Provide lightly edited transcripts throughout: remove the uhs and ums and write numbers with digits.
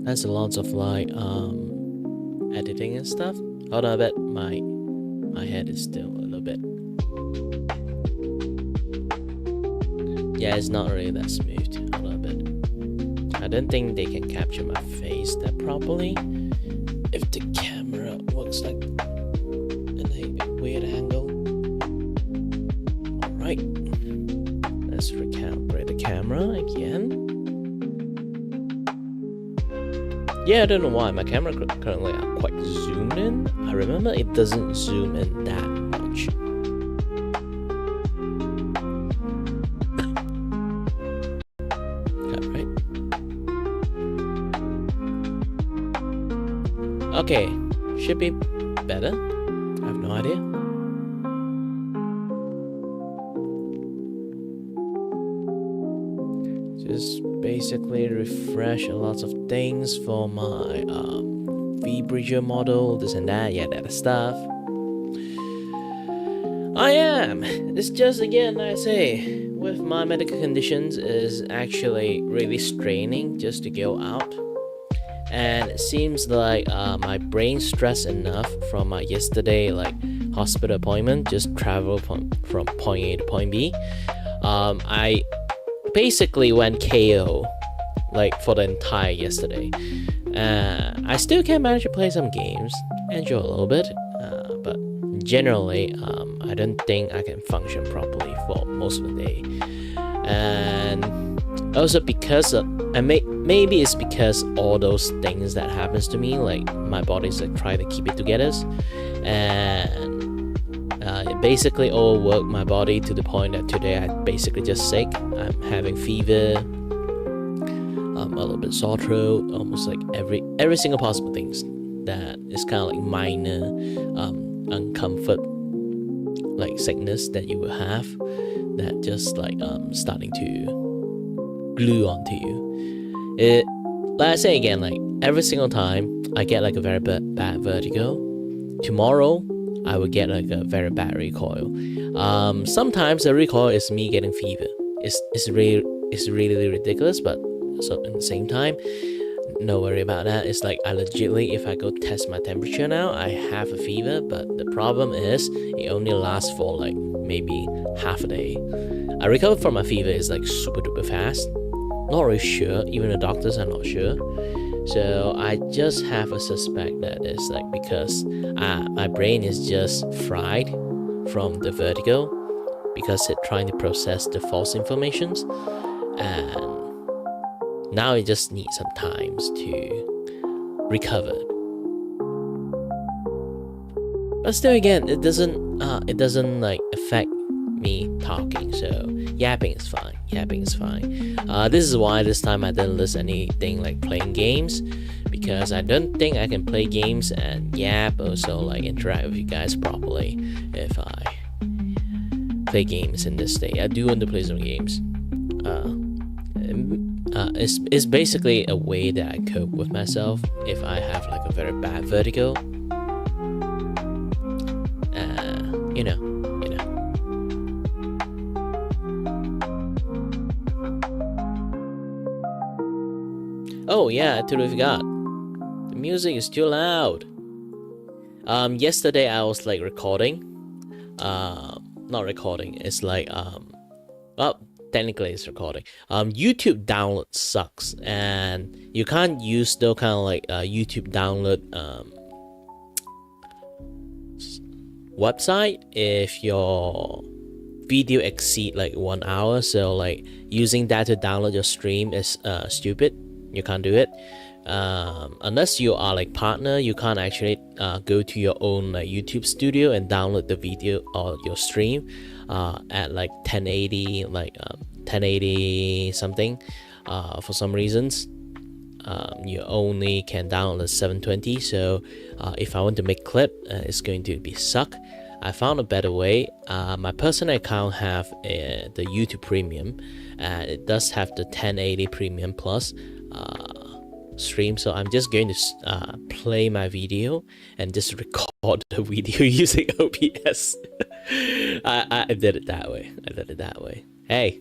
That's a lot of like editing and stuff. Hold on a bit, my head is still a little bit. Yeah, it's not really that smooth. Hold on a bit. I don't think they can capture my face that properly if the camera works like in a weird angle. Alright, let's recalibrate the camera again. Yeah, I don't know why my camera currently are quite zoomed in. I remember it doesn't zoom in that much. Alright. Okay, should be better. I have no idea. Just basically refresh a lot of things for my V model, this and that, yeah, that stuff. It's just again, I say, with my medical conditions is actually really straining just to go out. And it seems like my brain stressed enough from my yesterday like hospital appointment, just travel from point A to point B. I basically went KO like for the entire yesterday. I still can manage to play some games, enjoy a little bit, but generally I don't think I can function properly for most of the day. And also because of, and maybe it's because all those things that happens to me, like my body's like trying to keep it together, and it basically overworked my body to the point that today I'm basically just sick. I'm having fever, a little bit sore throat, almost like every single possible things that is kind of like minor uncomfort, like sickness that you will have, that just like starting to glue onto you. It, like I say again, like every single time I get like a very bad vertigo. Tomorrow I will get like a very bad recoil. Sometimes the recoil is me getting fever. It's really ridiculous, but so at the same time, no worry about that. It's like I legitly, if I go test my temperature now, I have a fever, but the problem is it only lasts for like maybe half a day. I recover from my fever is like super duper fast. Not really sure, even the doctors are not sure. So I just have a suspect that it's like because my brain is just fried from the vertigo, because it's trying to process the false informations, and now it just needs some time to recover. But still, again, it doesn't like affect me talking, so yapping is fine. This is why this time I didn't list anything like playing games, because I don't think I can play games and yap, also like interact with you guys properly if I play games in this day. I do want to play some games. It's basically a way that I cope with myself if I have like a very bad vertigo. You know. Oh yeah, I totally forgot. The music is too loud. Yesterday I was like recording. Not recording. It's like well, technically it's recording. YouTube download sucks, and you can't use no kind of like YouTube download website if your video exceed like 1 hour. So like using that to download your stream is stupid. You can't do it unless you are like partner. You can't actually go to your own like YouTube studio and download the video or your stream at like 1080, like 1080 something. For some reasons you only can download the 720. So if I want to make clip, it's going to be suck. I found a better way. My personal account have the YouTube Premium, and it does have the 1080 Premium Plus stream. So I'm just going to play my video and just record the video using OBS. I did it that way. Hey,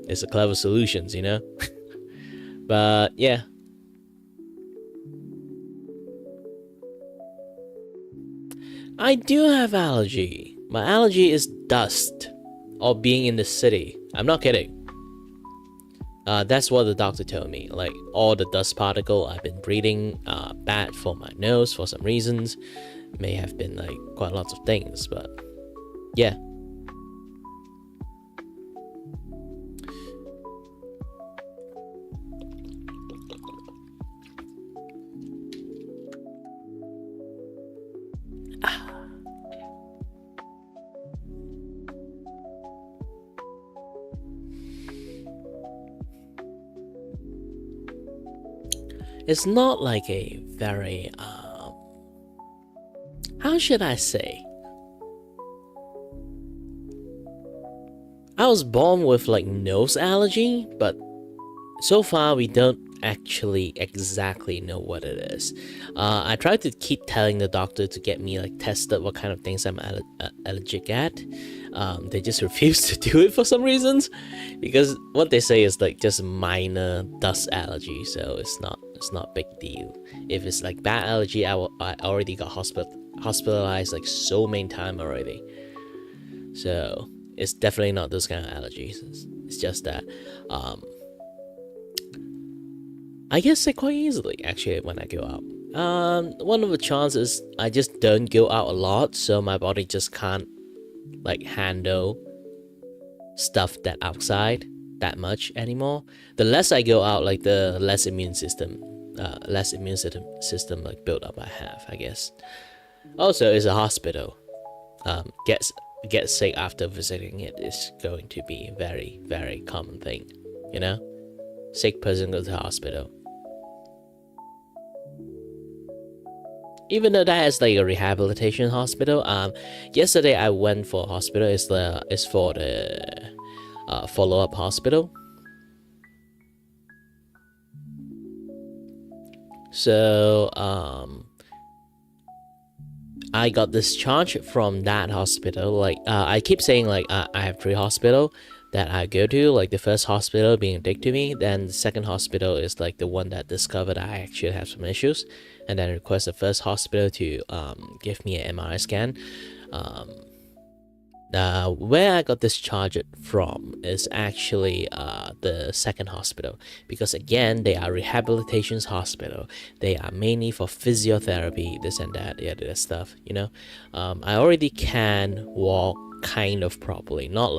It's a clever solutions, you know. But yeah, I do have allergy. My allergy is dust or being in the city. I'm not kidding. That's what the doctor told me. Like all the dust particle I've been breathing, bad for my nose for some reasons. May have been like quite lots of things, but yeah. It's not like a very how should I say? I was born with like nose allergy, but so far we don't actually exactly know what it is. I tried to keep telling the doctor to get me like tested what kind of things I'm allergic at. They just refuse to do it for some reasons, because what they say is like just minor dust allergy, so it's not big deal. If it's like bad allergy, I already got hospitalized like so many times already. So it's definitely not those kind of allergies. It's just that I get sick quite easily actually when I go out. One of the chances I just don't go out a lot, so my body just can't like handle stuff that outside that much anymore. The less I go out, like the less immune system like build up I have, I guess. Also, it's a hospital. Get sick after visiting it is going to be a very, very common thing, you know? Sick person goes to the hospital. Even though that is like a rehabilitation hospital, yesterday I went for a hospital. It's for the follow-up hospital. So I got discharged from that hospital. Like I keep saying like I have 3 hospitals that I go to. Like the first hospital being a dick to me, then the second hospital is like the one that discovered I actually have some issues, and then request the first hospital to give me an MRI scan. Where I got discharged from is actually the second hospital, because again they are rehabilitations hospital. They are mainly for physiotherapy, this and that, yeah, that stuff, you know. I already can walk kind of properly, not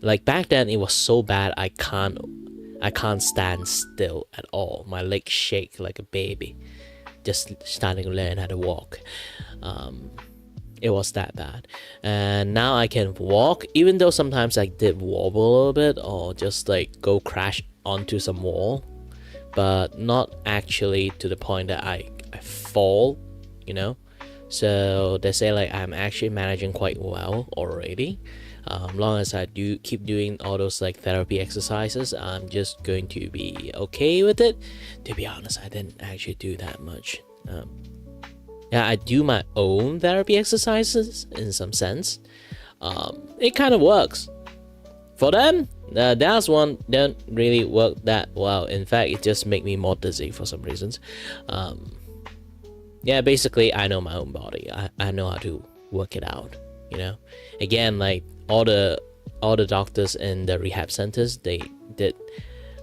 like back then it was so bad I can't stand still at all. My legs shake like a baby just starting to learn how to walk. It was that bad, and now I can walk, even though sometimes I did wobble a little bit or just like go crash onto some wall, but not actually to the point that I fall, you know. So they say like I'm actually managing quite well already. Long as I do keep doing all those like therapy exercises, I'm just going to be okay with it. To be honest, I didn't actually do that much. Yeah, I do my own therapy exercises in some sense. It kind of works. For them, that one don't really work that well. In fact, it just make me more dizzy for some reasons. Yeah, basically, I know my own body. I know how to work it out, you know. Again, like all the doctors in the rehab centers, they did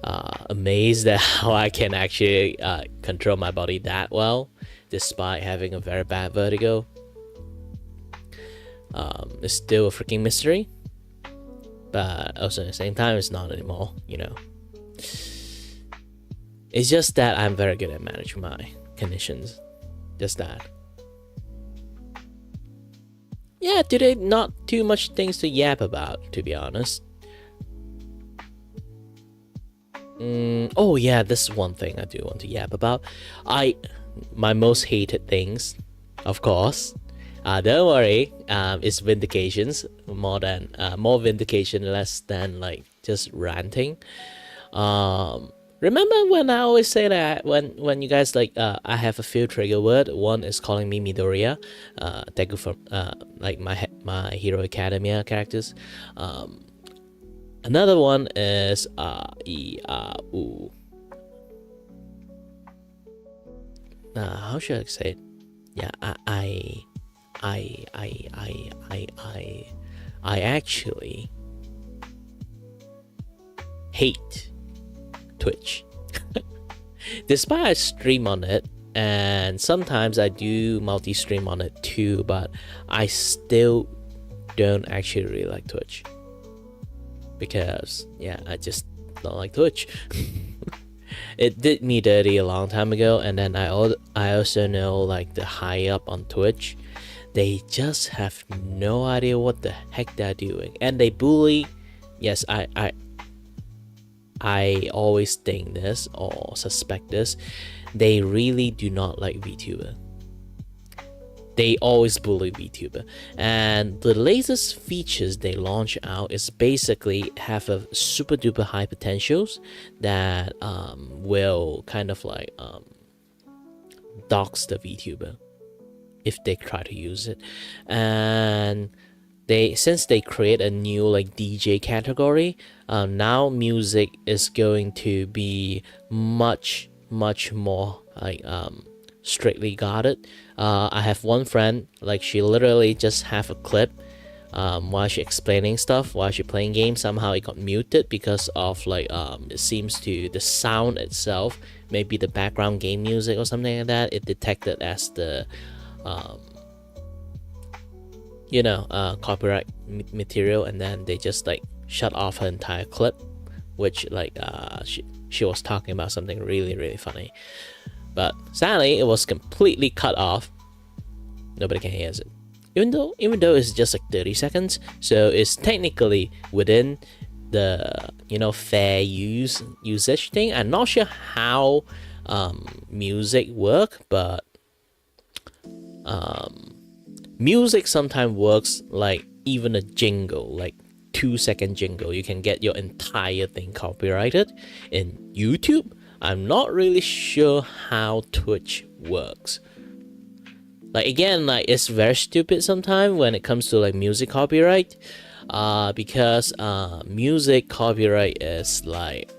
amazed at how I can actually control my body that well, despite having a very bad vertigo. It's still a freaking mystery, but also at the same time it's not anymore, you know. It's just that I'm very good at managing my conditions. Just that. Yeah, today not too much things to yap about, to be honest. Oh yeah, this is one thing I do want to yap about. My most hated things, of course. Don't worry, it's vindications. More vindication, less than like just ranting. Remember when I always say that when you guys like I have a few trigger word. One is calling me Midoriya, Deku from like my Hero Academia characters. Another one is e u. How should I say it? Yeah, I actually hate Twitch. Despite I stream on it, and sometimes I do multi-stream on it too, but I still don't actually really like Twitch. Because, yeah, I just don't like Twitch. It did me dirty a long time ago, and then I also know, like, the high up on Twitch, they just have no idea what the heck they're doing, and they bully. Yes, I always think this or suspect this. They really do not like Vtuber. They always bully Vtuber, and the latest features they launch out is basically have a super duper high potentials that will kind of like dox the Vtuber if they try to use it. And since they create a new like DJ category, now music is going to be much more like strictly guarded. I have one friend, like, she literally just have a clip while she explaining stuff while she playing games. Somehow it got muted because of like it seems to the sound itself, maybe the background game music or something like that, it detected as the copyright material, and then they just like shut off her entire clip, which like she was talking about something really funny. But sadly, it was completely cut off. Nobody can hear it. Even though it's just like 30 seconds, so it's technically within the fair usage thing. I'm not sure how music work, but music sometimes works like even a jingle, like 2-second jingle. You can get your entire thing copyrighted in YouTube. I'm not really sure how Twitch works. Like, again, like, it's very stupid sometimes when it comes to like music copyright, because music copyright is like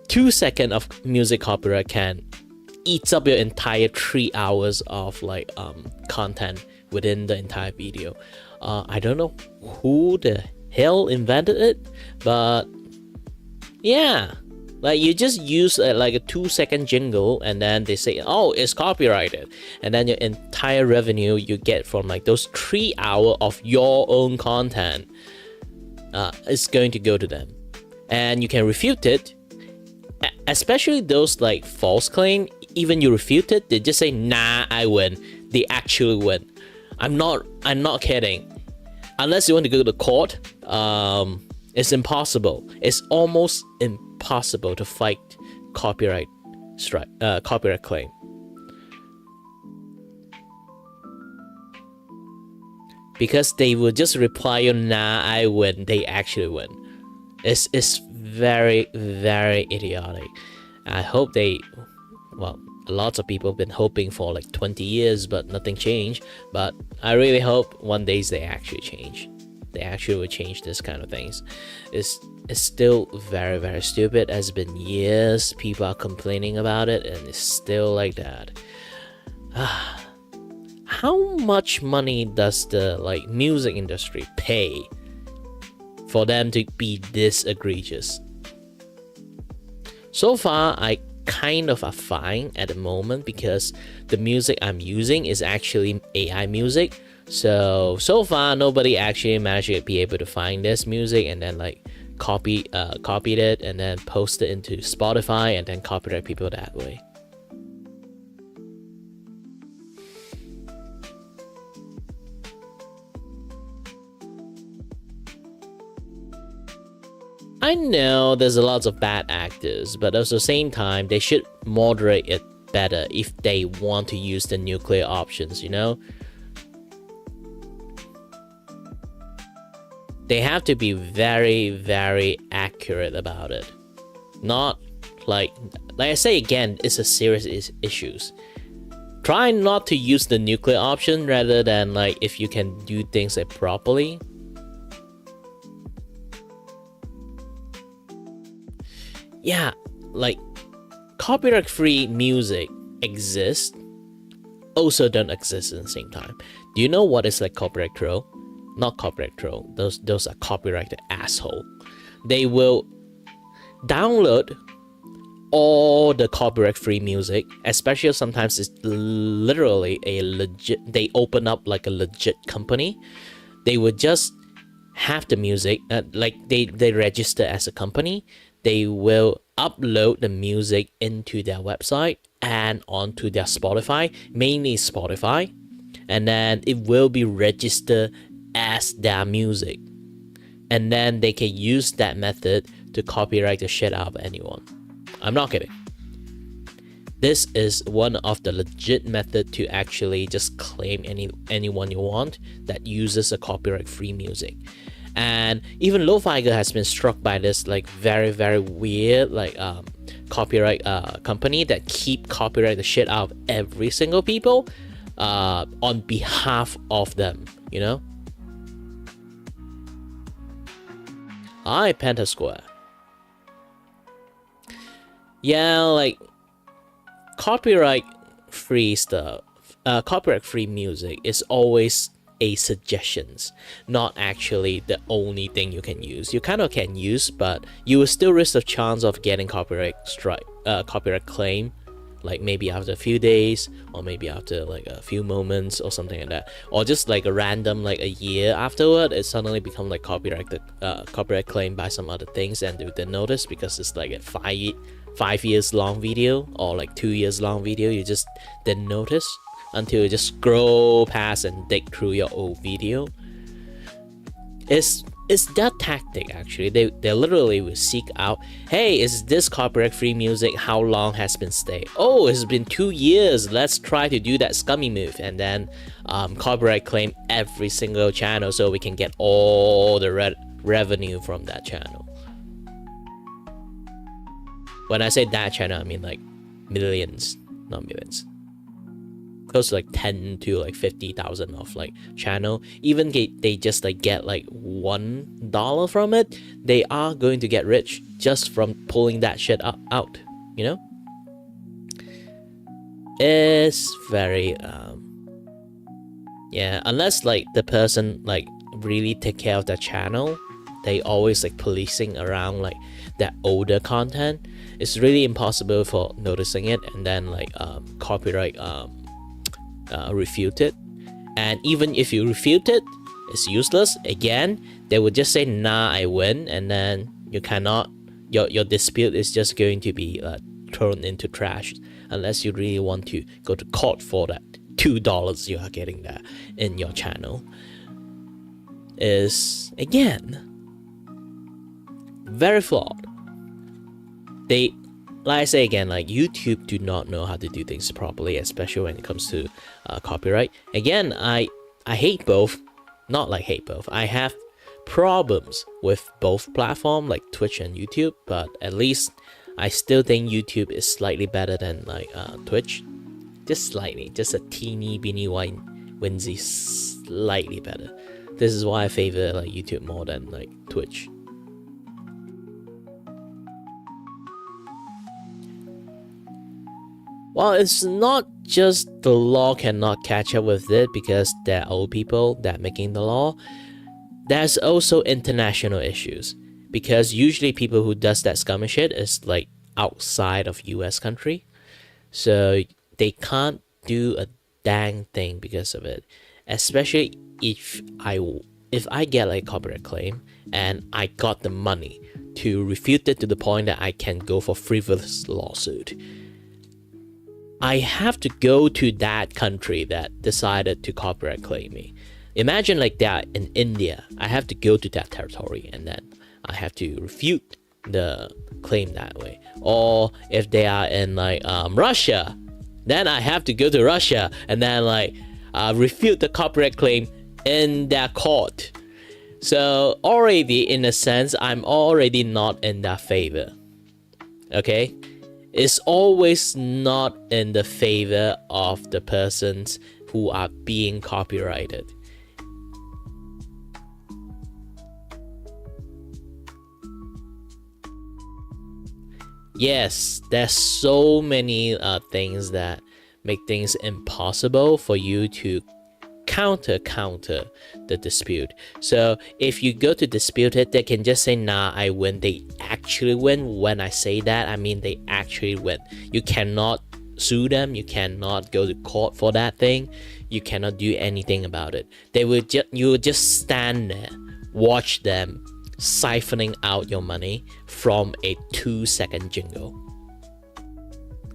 2 seconds of music copyright can eats up your entire 3 hours of like content within the entire video. I don't know who the hell invented it, but yeah. Like, you just use like a 2-second jingle, and then they say, oh, it's copyrighted, and then your entire revenue you get from like those 3 hours of your own content is going to go to them, and you can refute it. Especially those like false claim, even you refute it, they just say, nah, I win. They actually win. I'm not kidding. Unless you want to go to court, it's impossible. It's almost impossible to fight copyright claim. Because they will just reply you, nah, I win. They actually win. It's very idiotic. I hope lots of people have been hoping for like 20 years, but nothing changed. But I really hope one day they actually change. They actually will change this kind of things. It's still very stupid. It's been years people are complaining about it, and it's still like that. How much money does the like music industry pay for them to be this egregious? So far, I kind of are fine at the moment because the music I'm using is actually AI music. So far, nobody actually managed to be able to find this music and then like copied it and then post it into Spotify and then copyright people that way. I know there's a lot of bad actors, but at the same time, they should moderate it better if they want to use the nuclear options, They have to be very accurate about it. Not like I say again, it's a serious issues. Try not to use the nuclear option rather than like if you can do things like properly. yeah, like copyright free music exists, also don't exist at the same time. Do you know what is like copyright troll? Not copyright troll. Those are copyrighted asshole. They will download all the copyright free music, especially sometimes it's literally a legit, they open up like a legit company. They would just have the music, like they register as a company. They will upload the music into their website and onto their Spotify, mainly Spotify, and then it will be registered as their music, and then they can use that method to copyright the shit out of anyone. I'm not kidding. This is one of the legit method to actually just claim anyone you want that uses a copyright free music. And even Lo-Fi Girl has been struck by this like very weird like copyright company that keep copyright the shit out of every single people on behalf of them, you know. Hi, Pentasquare. Yeah, like copyright free stuff, copyright free music is always a suggestions, not actually the only thing you can use. You kind of can use, but you will still risk the chance of getting copyright claim, like maybe after a few days, or maybe after like a few moments or something like that, or just like a random like a year afterward, it suddenly become like copyright claim by some other things, and they didn't notice because it's like a 5 years long video or like 2 years long video. You just didn't notice until you just scroll past and dig through your old video. It's that tactic actually. They literally will seek out, hey, is this copyright free music? How long has been stayed? Oh, it's been 2 years. Let's try to do that scummy move, and then copyright claim every single channel so we can get all the revenue from that channel. When I say that channel, I mean like millions, not millions. Close to like 10 to like 50,000 of like channel. Even they just like get like $1 from it, they are going to get rich just from pulling that shit out, you know. It's very yeah, unless like the person like really take care of their channel, they always like policing around like that older content. It's really impossible for noticing it and then like copyright refute it. And even if you refute it, it's useless. Again, they would just say, nah, I win, and then you cannot, your dispute is just going to be thrown into trash unless you really want to go to court for that $2 you are getting there in your channel. Is again very flawed. They, like I say again, like YouTube do not know how to do things properly, especially when it comes to copyright. Again, I hate both. Not like hate both. I have problems with both platforms, like Twitch and YouTube, but at least I still think YouTube is slightly better than like Twitch. Just slightly, just a teeny beeny winsy slightly better. This is why I favor like YouTube more than like Twitch. Well, it's not just the law cannot catch up with it because there are old people that are making the law. There's also international issues because usually people who does that scummy shit is like outside of US country. So they can't do a dang thing because of it. Especially if I get like copyright claim and I got the money to refute it to the point that I can go for frivolous lawsuit. I have to go to that country that decided to copyright claim me. Imagine like that in India. I have to go to that territory and then I have to refute the claim that way. Or if they are in like Russia, then I have to go to Russia and then like refute the copyright claim in their court. So already in a sense, I'm already not in their favor. Okay? It's always not in the favor of the persons who are being copyrighted. Yes, there's so many things that make things impossible for you to counter the dispute. So if you go to dispute it, they can just say, nah, I win. They actually win. When I say that, I mean they actually win. You cannot sue them. You cannot go to court for that thing. You cannot do anything about it. You will just stand there, watch them siphoning out your money from a 2-second jingle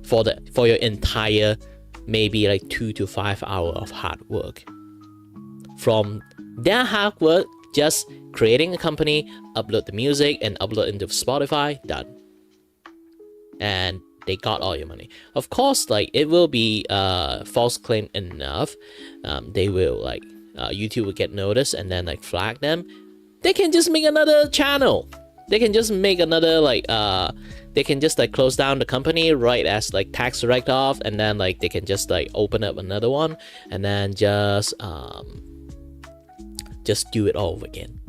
for your entire maybe like 2 to 5 hours of hard work. From their hard work, just creating a company, upload the music and upload into Spotify, done. And they got all your money. Of course, like it will be false claim enough. They will like YouTube will get noticed and then like flag them. They can just make another channel. They can just make another like they can just like close down the company right as like tax write off, and then like they can just like open up another one and then just do it all over again.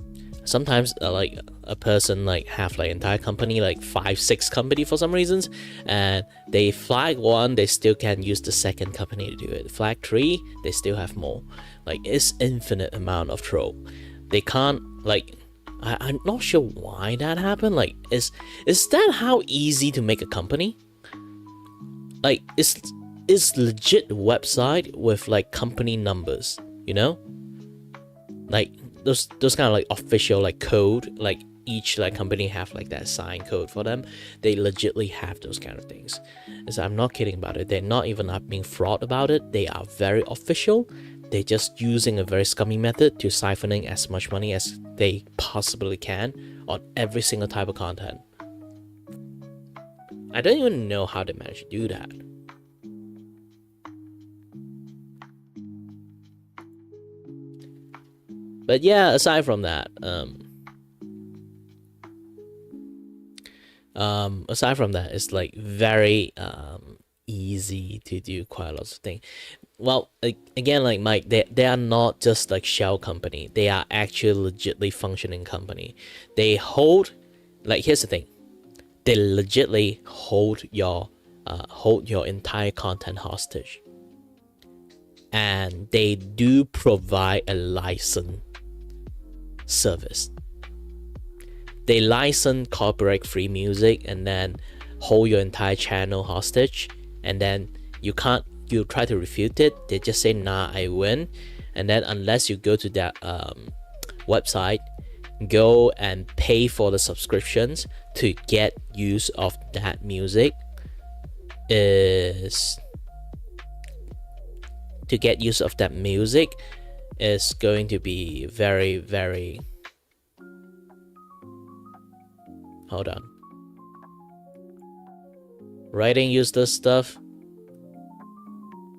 Sometimes like a person like have like entire company, like 5-6 company for some reasons, and they flag one, they still can use the second company to do it. Flag 3, they still have more. Like it's infinite amount of troll. They can't like I'm not sure why that happened. Like is that how easy to make a company? Like it's legit website with like company numbers, you know? Like those kind of like official like code, like each like company have like that sign code for them. They legitly have those kind of things. So I'm not kidding about it. They're not even being fraud about it. They are very official. They're just using a very scummy method to siphoning as much money as they possibly can on every single type of content. I don't even know how they manage to do that. But yeah, aside from that, it's like very easy to do quite lots of things. Well, again, like Mike, they are not just like shell company. They are actually legitly functioning company. They hold, like here's the thing, they legitly hold your entire content hostage, and they do provide a license service. They license copyright free music and then hold your entire channel hostage, and then you try to refute it, they just say nah, I win. And then unless you go to that website, go and pay for the subscriptions to get use of that music, is going to be very, very, hold on, writing useless stuff.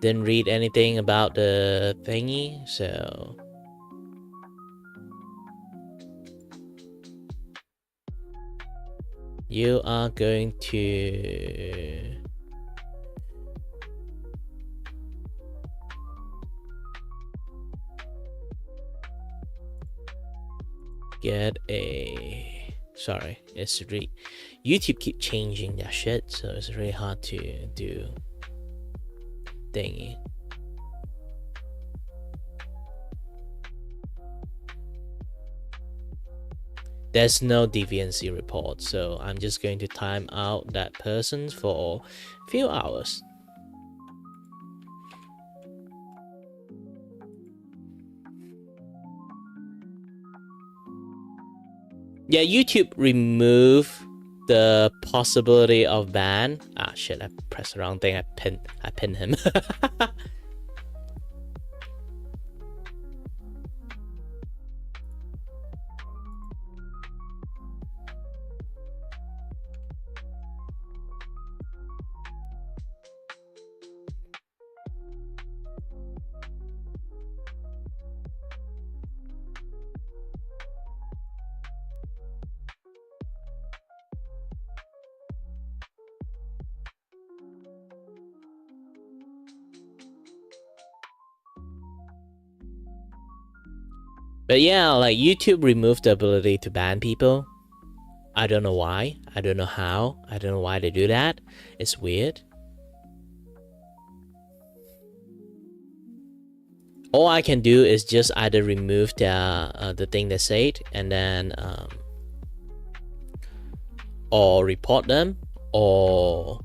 Didn't read anything about the thingy, so you are going to get a, sorry, it's YouTube keep changing that shit, so it's really hard to do thingy. There's no deviancy report, so I'm just going to time out that person for a few hours. Yeah, YouTube remove the possibility of ban. Ah shit, I pressed the wrong thing. I pinned him. But yeah, like YouTube removed the ability to ban people. I don't know why. I don't know how. I don't know why they do that. It's weird. All I can do is just either remove the thing they said, and then or report them, or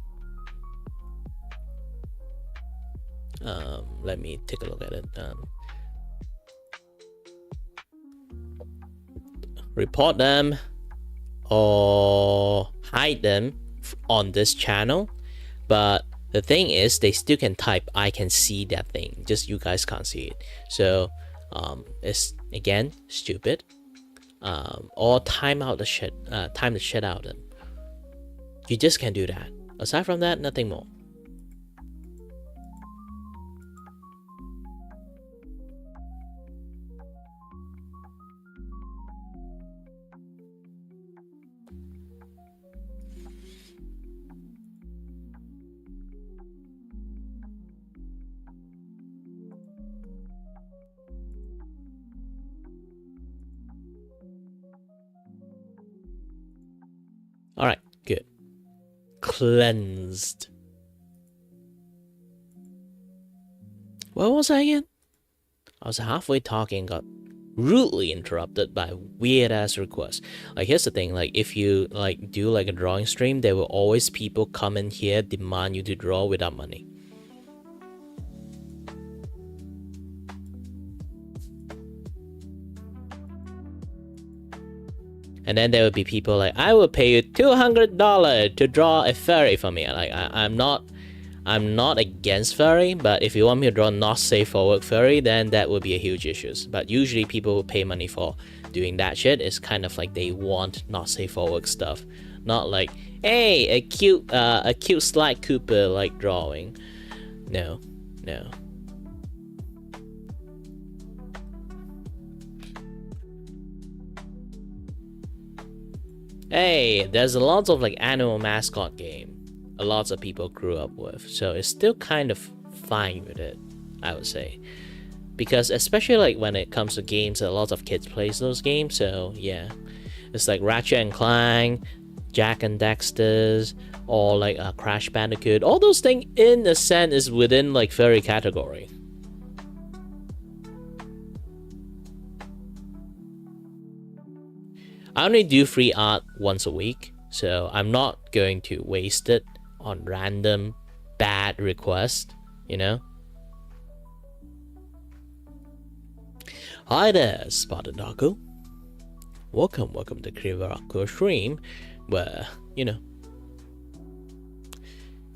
let me take a look at it. Report them or hide them on this channel. But the thing is, they still can type. I can see that thing, just you guys can't see it. So it's again stupid. Or time the shit out of them. You just can't do that. Aside from that, nothing more. Alright, good. Cleansed. What was I again? I was halfway talking and got rudely interrupted by weird ass requests. Like, here's the thing, like, if you like do like a drawing stream, there will always people come in here demand you to draw without money. And then there will be people like, I will pay you $200 to draw a fairy for me. Like, I'm not against fairy, but if you want me to draw not safe for work fairy, then that would be a huge issue. But usually people will pay money for doing that shit. It's kind of like they want not safe for work stuff, not like, hey, a cute Sly Cooper like drawing. No. Hey, there's a lot of like animal mascot game a lot of people grew up with, so it's still kind of fine with it, I would say, because especially like when it comes to games, a lot of kids plays those games. So yeah, it's like Ratchet and Clank, Jack and Dexter's, or like Crash Bandicoot. All those things in a sense is within like furry category. I only do free art once a week, so I'm not going to waste it on random bad requests, you know? Hi there, Spotted Doggo. Welcome to Krivarako stream, where, you know,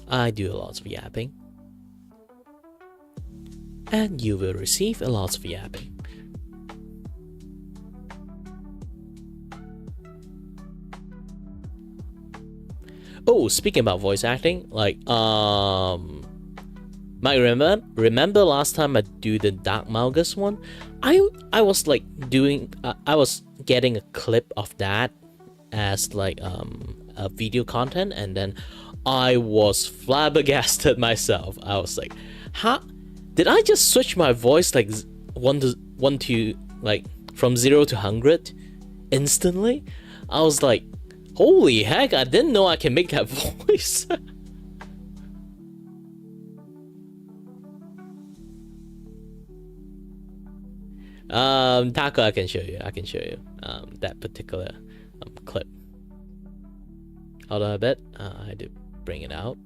I do a lot of yapping. And you will receive a lot of yapping. Oh, speaking about voice acting, like, Mike, remember last time I do the Dark Malgus one? I was like doing, I was getting a clip of that as like a video content, and then I was flabbergasted myself. I was like, huh? Did I just switch my voice like one to like from 0 to 100 instantly? I was like, holy heck, I didn't know I can make that voice. Taco, I can show you that particular clip. Hold on a bit, I had to bring it out.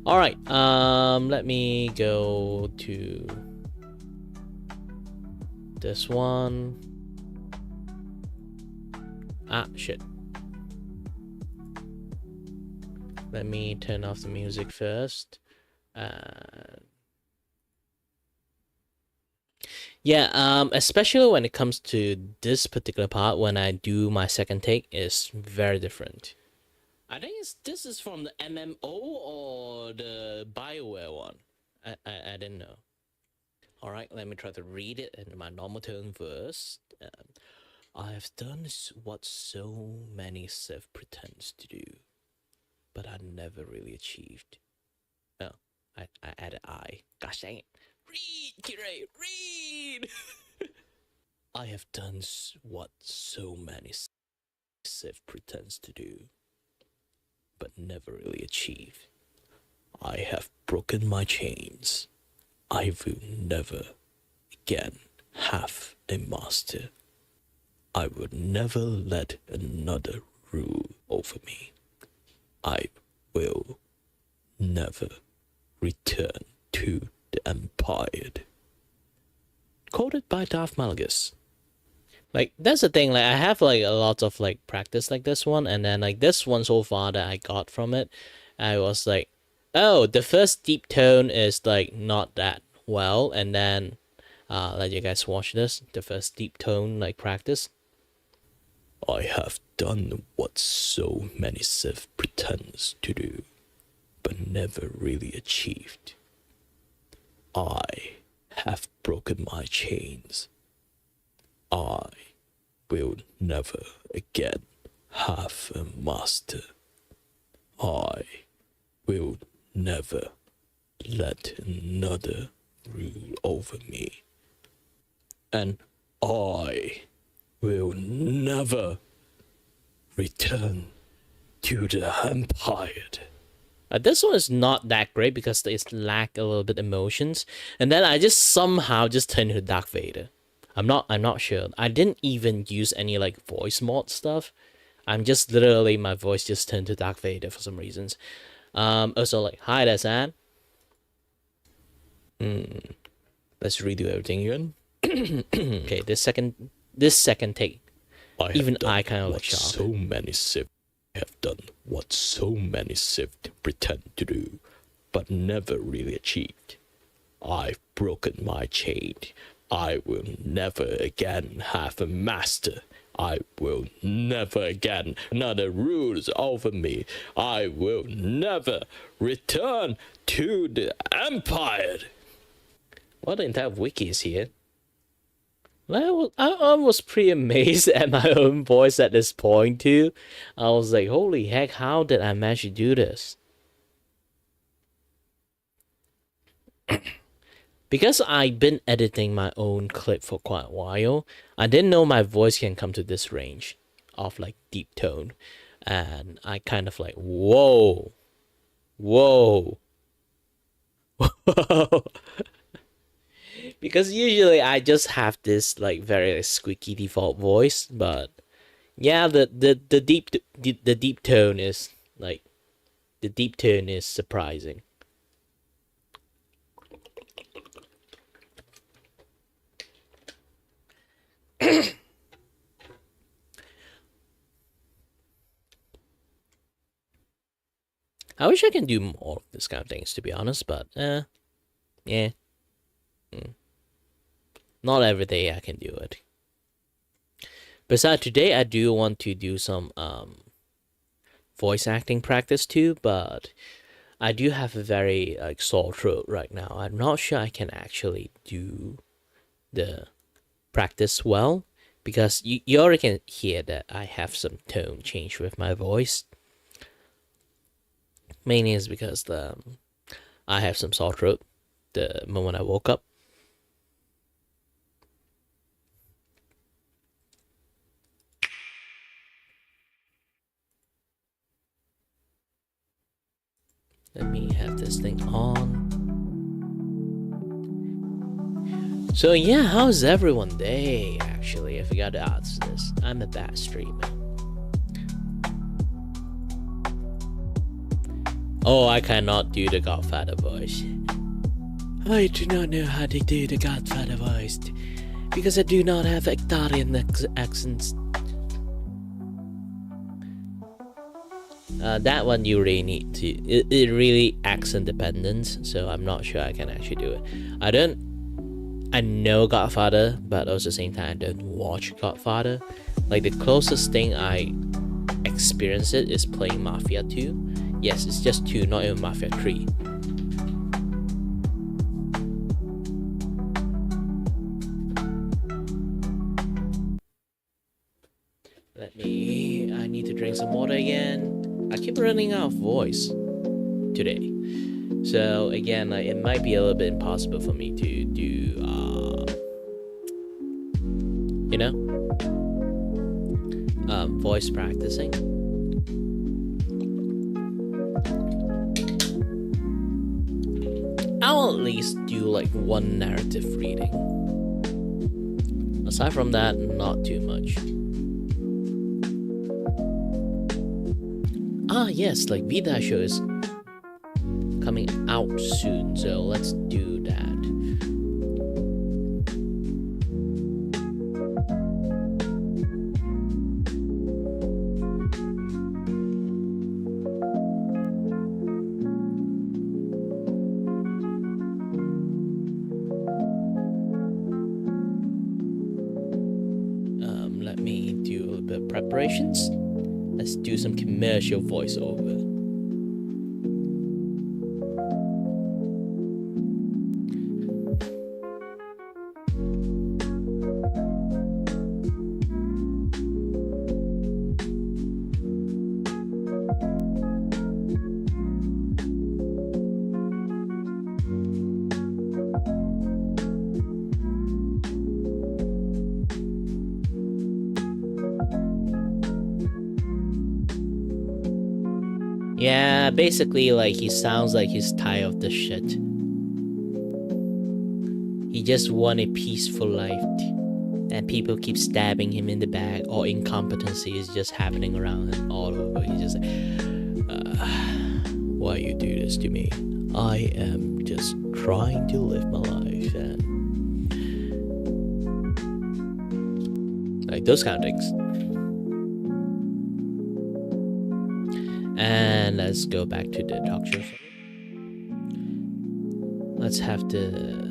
Alright, let me go to this one. Ah, shit. Let me turn off the music first. Yeah, especially when it comes to this particular part, when I do my second take, is very different. I think this is from the MMO or the BioWare one. I didn't know. Alright, let me try to read it in my normal tone first. I have done what so many Sith pretends to do. but I never really achieved. Oh, I added I. Gosh dang it. Read, Kiray, read! I have done what so many Civ pretends to do, but never really achieve. I have broken my chains. I will never again have a master. I will never let another rule over me. I will never return to the Empire. Quoted by Darth Malgus. Like, that's the thing, like, I have, like, a lot of, like, practice like this one, and then, like, this one so far that I got from it, I was like, oh, the first deep tone is, like, not that well, and then, let you guys watch this, the first deep tone, like, practice. I have done what so many Civ pretends to do, but never really achieved. I have broken my chains. I will never again have a master. I will never let another rule over me. And I will never return to the Empire. This one is not that great because it lack a little bit emotions, and then I just somehow just turned into Darth Vader. I'm not sure. I didn't even use any like voice mod stuff. I'm just literally my voice just turned to Darth Vader for some reasons. Also like hi there, Sam. Let's redo everything again. Okay, this second take. Even I kind of like sharp. So many Civ have done what so many Civ pretend to do, but never really achieved. I've broken my chain. I will never again have a master. I will never again another rules over me. I will never return to the Empire. What the entire wiki is here? I was pretty amazed at my own voice at this point too. I was like, holy heck, how did I manage to do this? Because I've been editing my own clip for quite a while, I didn't know my voice can come to this range of like deep tone. And I kind of like, whoa. Whoa. Because usually I just have this like very squeaky default voice, but yeah, the deep tone is like surprising. I wish I can do more of this kind of things, to be honest, but yeah. Not every day I can do it. Besides, today I do want to do some voice acting practice too, but I do have a very like sore throat right now. I'm not sure I can actually do the practice well, because you already can hear that I have some tone change with my voice. Mainly is because I have some sore throat the moment I woke up. Let me have this thing on. So yeah, how's everyone day? Actually, I forgot to ask this. I'm a bad streamer. Oh, I cannot do the Godfather voice. I do not know how to do the Godfather voice because I do not have Ectarian accents. That one you really need to. It really accent dependent, so I'm not sure I can actually do it. I know Godfather, but also at the same time I don't watch Godfather. Like the closest thing I experience it is playing Mafia 2. Yes, it's just 2, not even Mafia 3. I need to drink some water again. I keep running out of voice today. So again, it might be a little bit impossible for me to do, you know, voice practicing. I'll at least do like one narrative reading. Aside from that, not too much. Ah yes, like Vita show is coming out soon, so let's do that. Let me do a little bit of preparations. Let's do some commercial voiceover. Yeah, basically, like, he sounds like he's tired of the shit. He just want a peaceful life, and people keep stabbing him in the back, or incompetency is just happening around him all over. He's just like, why you do this to me? I am just trying to live my life, and like those kind of things. And let's go back to the talk show. Let's have the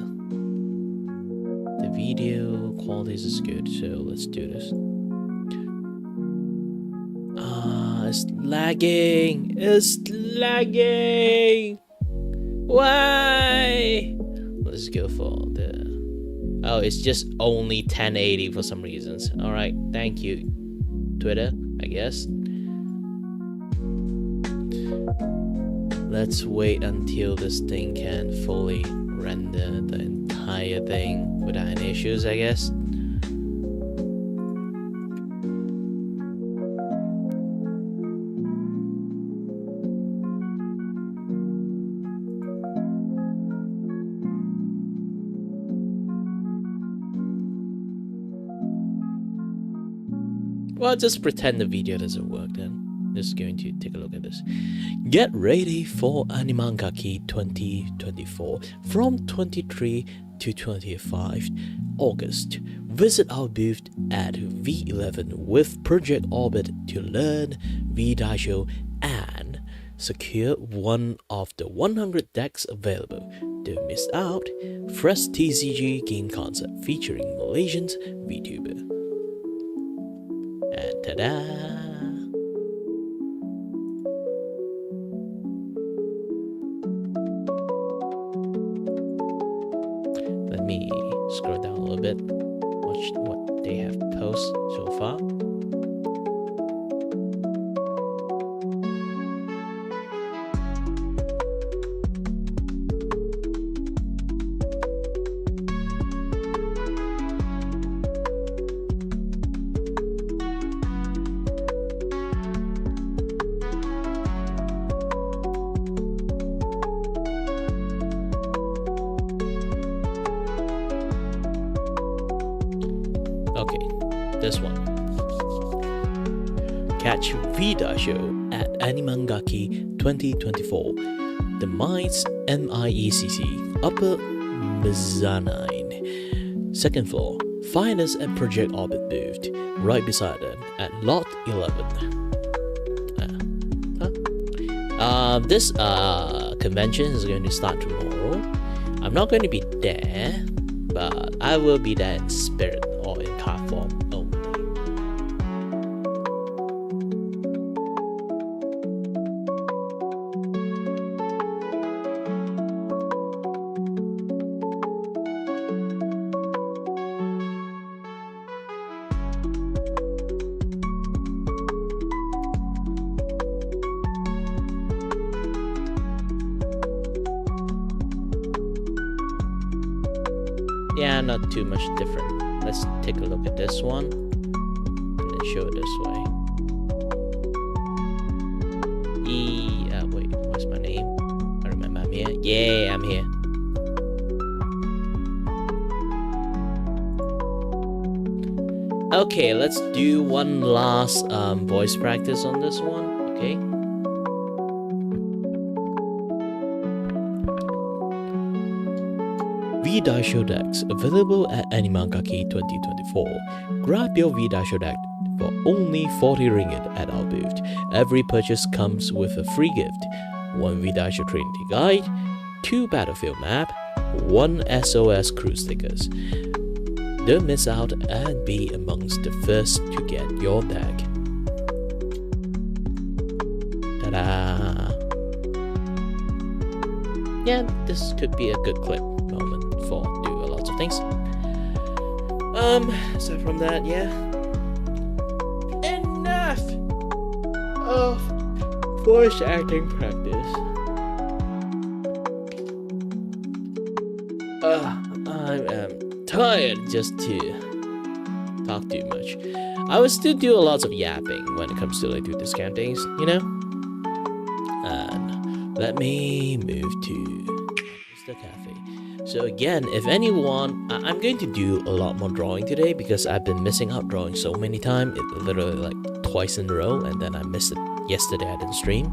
video quality is good, so let's do this. It's lagging. It's lagging. Why? Let's go for the. Oh, it's just only 1080 for some reasons. All right, thank you, Twitter, I guess. Let's wait until this thing can fully render the entire thing without any issues, I guess. Well, just pretend the video doesn't work then. Just going to take a look at this. Get ready for Animangaki 2024 from 23 to 25 August. Visit our booth at V11 with Project Orbit to learn Vdaisho and secure one of the 100 decks available. Don't miss out. Fresh TCG game concept featuring Malaysian's Vtuber. And ta-da! Let me scroll down a little bit, watch what they have posted so far. This one. Catch Vdaisho at Animangaki 2024. The Mines MIECC Upper Mezzanine. Second floor. Find us at Project Orbit booth, right beside them at Lot 11. This convention is going to start tomorrow. I'm not going to be there, but I will be there in spirit or in card form only. Yeah, not too much different. Let's take a look at this one and then show it this way. Wait, what's my name? I remember I'm here. Yeah, I'm here. Okay, let's do one last voice practice on this one. Okay. V-Daisho decks available at Animankaki 2024. Grab your V-Daisho deck for only 40 ringgit at our booth. Every purchase comes with a free gift: 1 V-Daisho Trinity Guide, 2 Battlefield map, 1 SOS crew stickers. Don't miss out and be amongst the first to get your deck. Ta-da! Yeah, this could be a good clip moment for do lots of things. Aside from that, yeah. Enough of voice acting practice. I am tired just to talk too much. I will still do a lot of yapping when it comes to like do discountings, you know. And let me move to the cafe. So again, if anyone, I'm going to do a lot more drawing today because I've been missing out drawing so many times, literally like twice in a row, and then I missed it yesterday. I didn't stream,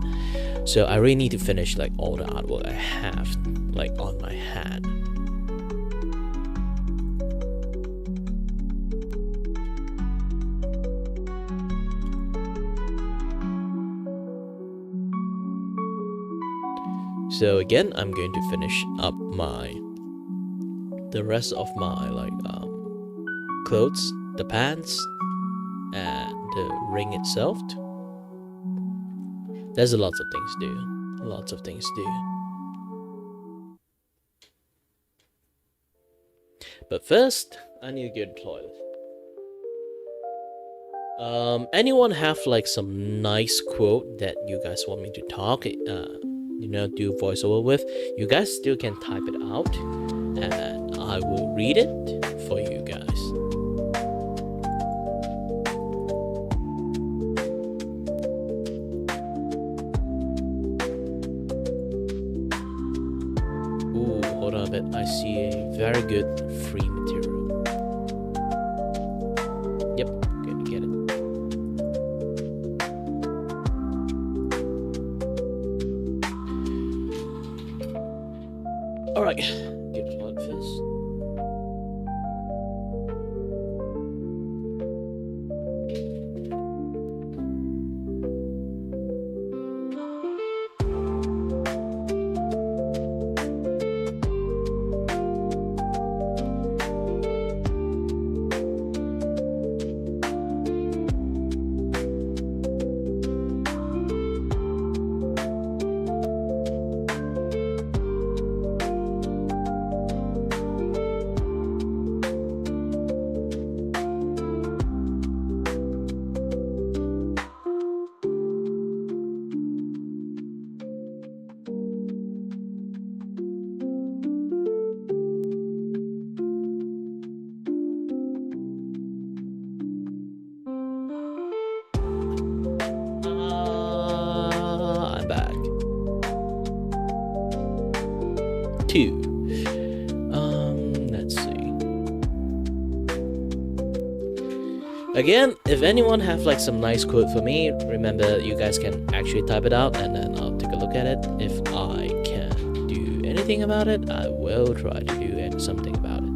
so I really need to finish like all the artwork I have like on my hand. So again, I'm going to finish up the rest of my like clothes, the pants, and the ring itself. There's a lot of things to do. Lots of things to do. But first, I need to go to the toilet. Anyone have like some nice quote that you guys want me to talk? You know, do voiceover with? You guys still can type it out, and I will read it for you guys. Ooh, hold on a bit. I see a very good free material. Yep, going to get it. Alright, get to toilet first. I'm back. 2. Let's see. Again, if anyone have like some nice quote for me, remember you guys can actually type it out and then I'll take a look at it. If I can do anything about it, I will try to do something about it.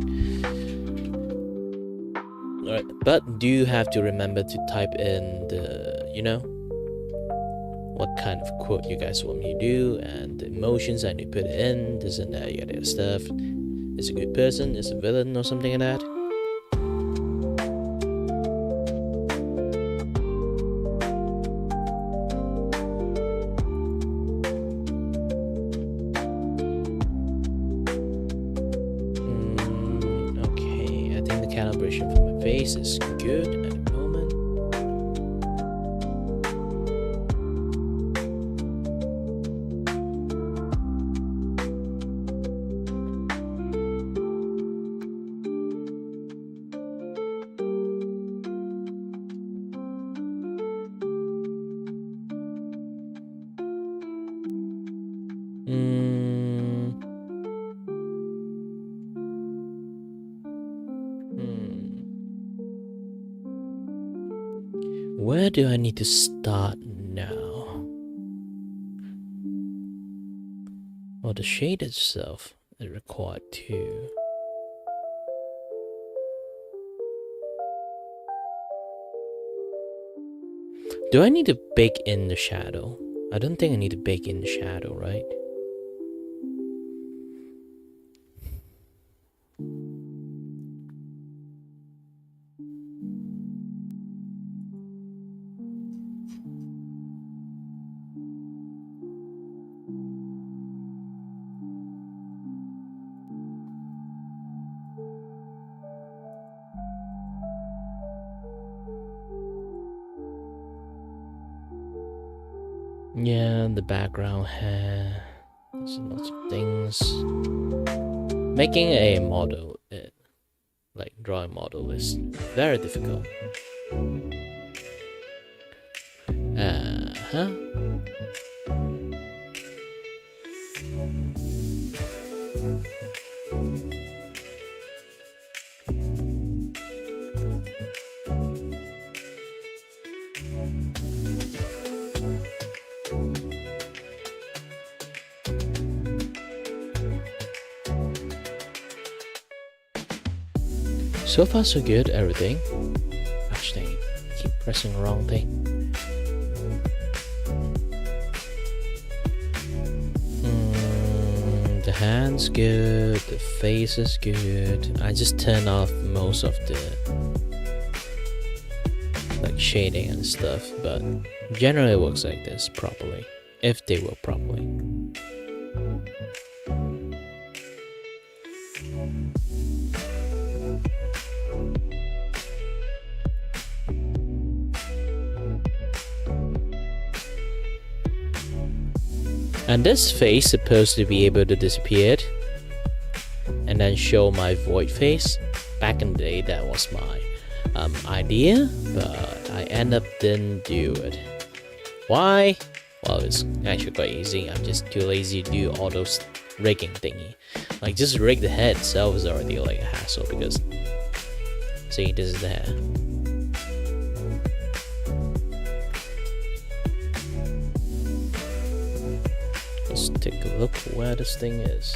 Alright, but do you have to remember to type in the, you know, what kind of quote you guys want me to do and the emotions I need to put in, this and that, yada stuff. Is a good person, is a villain or something like that. Okay, I think the calibration for my face is good at the moment. Where do I need to start now? Well, the shade itself is required too. Do I need to bake in the shadow? I don't think I need to bake in the shadow, right? Yeah, the background hair. There's lots of things. Making a model, like drawing model, is very difficult. So far so good, everything. Actually, I keep pressing the wrong thing. The hand's good, the face is good. I just turn off most of the like shading and stuff, but generally it works like this properly, if they work properly. And this face supposed to be able to disappear and then show my void face. Back in the day, that was my idea, but I end up didn't do it. Why? Well, it's actually quite easy. I'm just too lazy to do all those rigging thingy. Like, just rig the head itself is already like a hassle because, see, this is the hair. Let's take a look where this thing is.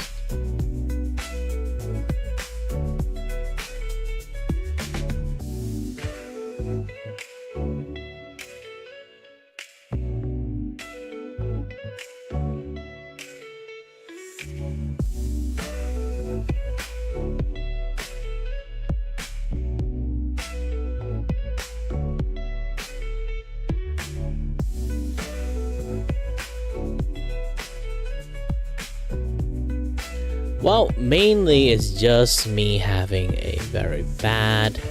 Well, mainly it's just me having a very bad,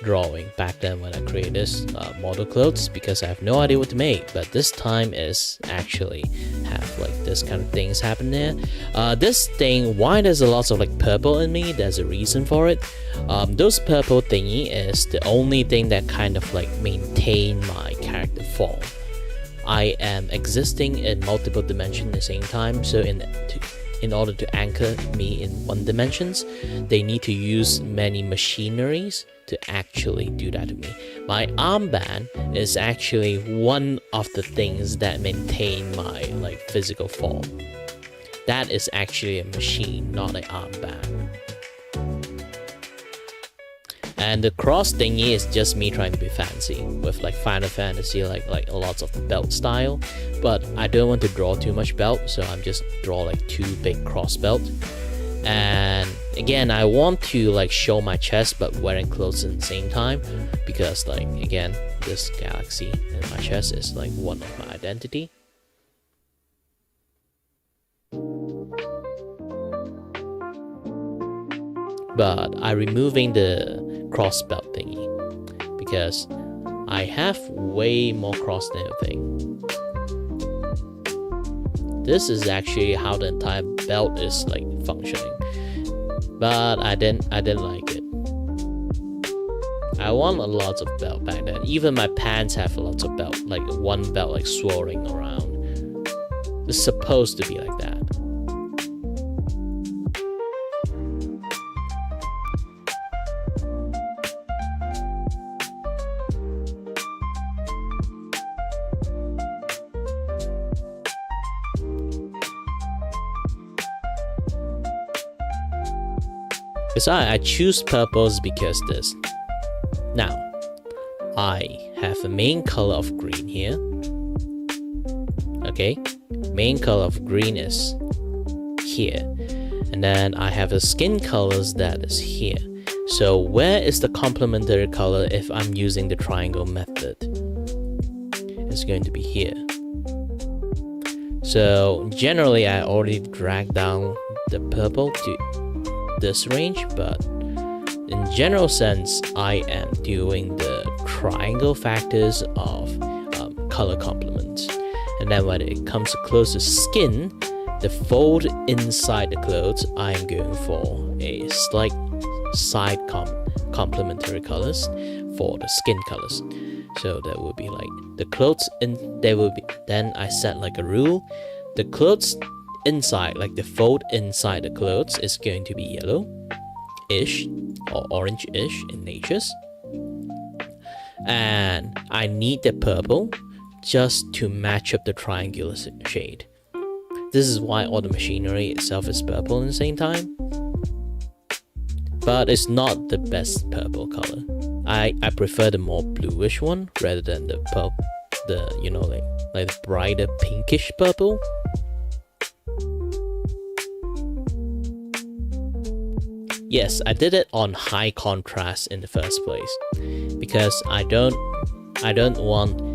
drawing back then when I created this model clothes, because I have no idea what to make. But this time is actually have like this kind of things happen there. This thing, why there's a lot of like purple in me, there's a reason for it. Those purple thingy is the only thing that kind of like maintain my character form. I am existing in multiple dimensions at the same time, so in order to anchor me in one dimensions, they need to use many machineries to actually do that to me. My armband is actually one of the things that maintain my like physical form. That is actually a machine, not an armband. And the cross thingy is just me trying to be fancy with like Final Fantasy, like a lots of belt style. But I don't want to draw too much belt, so I'm just draw like 2 big cross belt. And again, I want to like show my chest but wearing clothes at the same time, because like again, this galaxy in my chest is like one of my identity. But I'm removing the cross belt thingy because I have way more cross than a thing. This is actually how the entire belt is like functioning, but I didn't like it. I want a lot of belt back then. Even my pants have lots of belt, like one belt like swirling around. It's supposed to be like that. So I choose purples because this. Now, I have a main color of green here. Okay, main color of green is here. And then I have a skin colors that is here. So where is the complementary color if I'm using the triangle method? It's going to be here. So generally I already dragged down the purple to this range, but in general sense I am doing the triangle factors of color complements. And then when it comes close to skin, the fold inside the clothes, I'm going for a slight side complementary colors for the skin colors. So that would be like the clothes in there will be, then I set like a rule, the clothes inside, like the fold inside the clothes, is going to be yellow-ish or orange-ish in natures. And I need the purple just to match up the triangular shade. This is why all the machinery itself is purple at the same time. But it's not the best purple color. I prefer the more bluish one rather than the purple, the you know like the brighter pinkish purple. Yes, I did it on high contrast in the first place because I don't want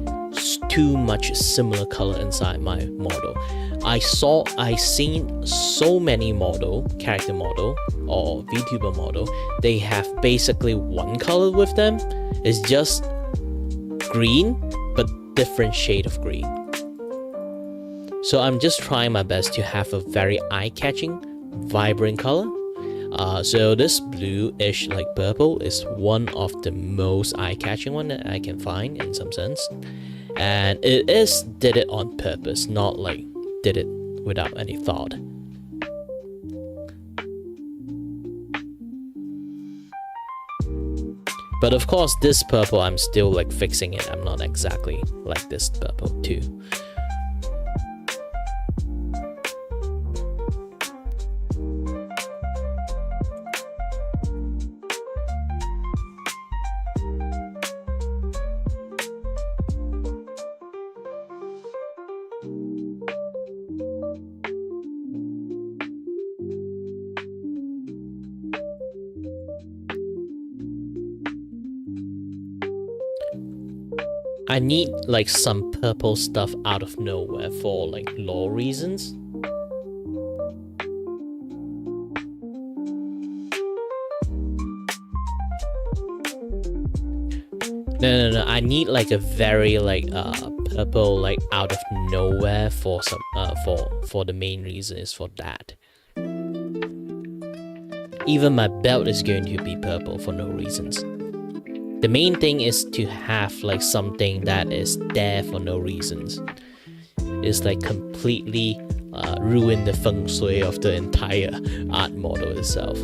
too much similar color inside my model. I seen so many character model or Vtuber model, they have basically one color with them. It's just green but different shade of green. So I'm just trying my best to have a very eye-catching, vibrant color. So this blue-ish like purple is one of the most eye-catching one that I can find in some sense. And it did it on purpose, not like did it without any thought. But of course this purple I'm still like fixing it. I'm not exactly like this purple too. I need like some purple stuff out of nowhere for like lore reasons. No. I need like a very like purple like out of nowhere for some for the main reason is for that. Even my belt is going to be purple for no reasons. The main thing is to have like something that is there for no reasons. It's like completely ruin the feng shui of the entire art model itself.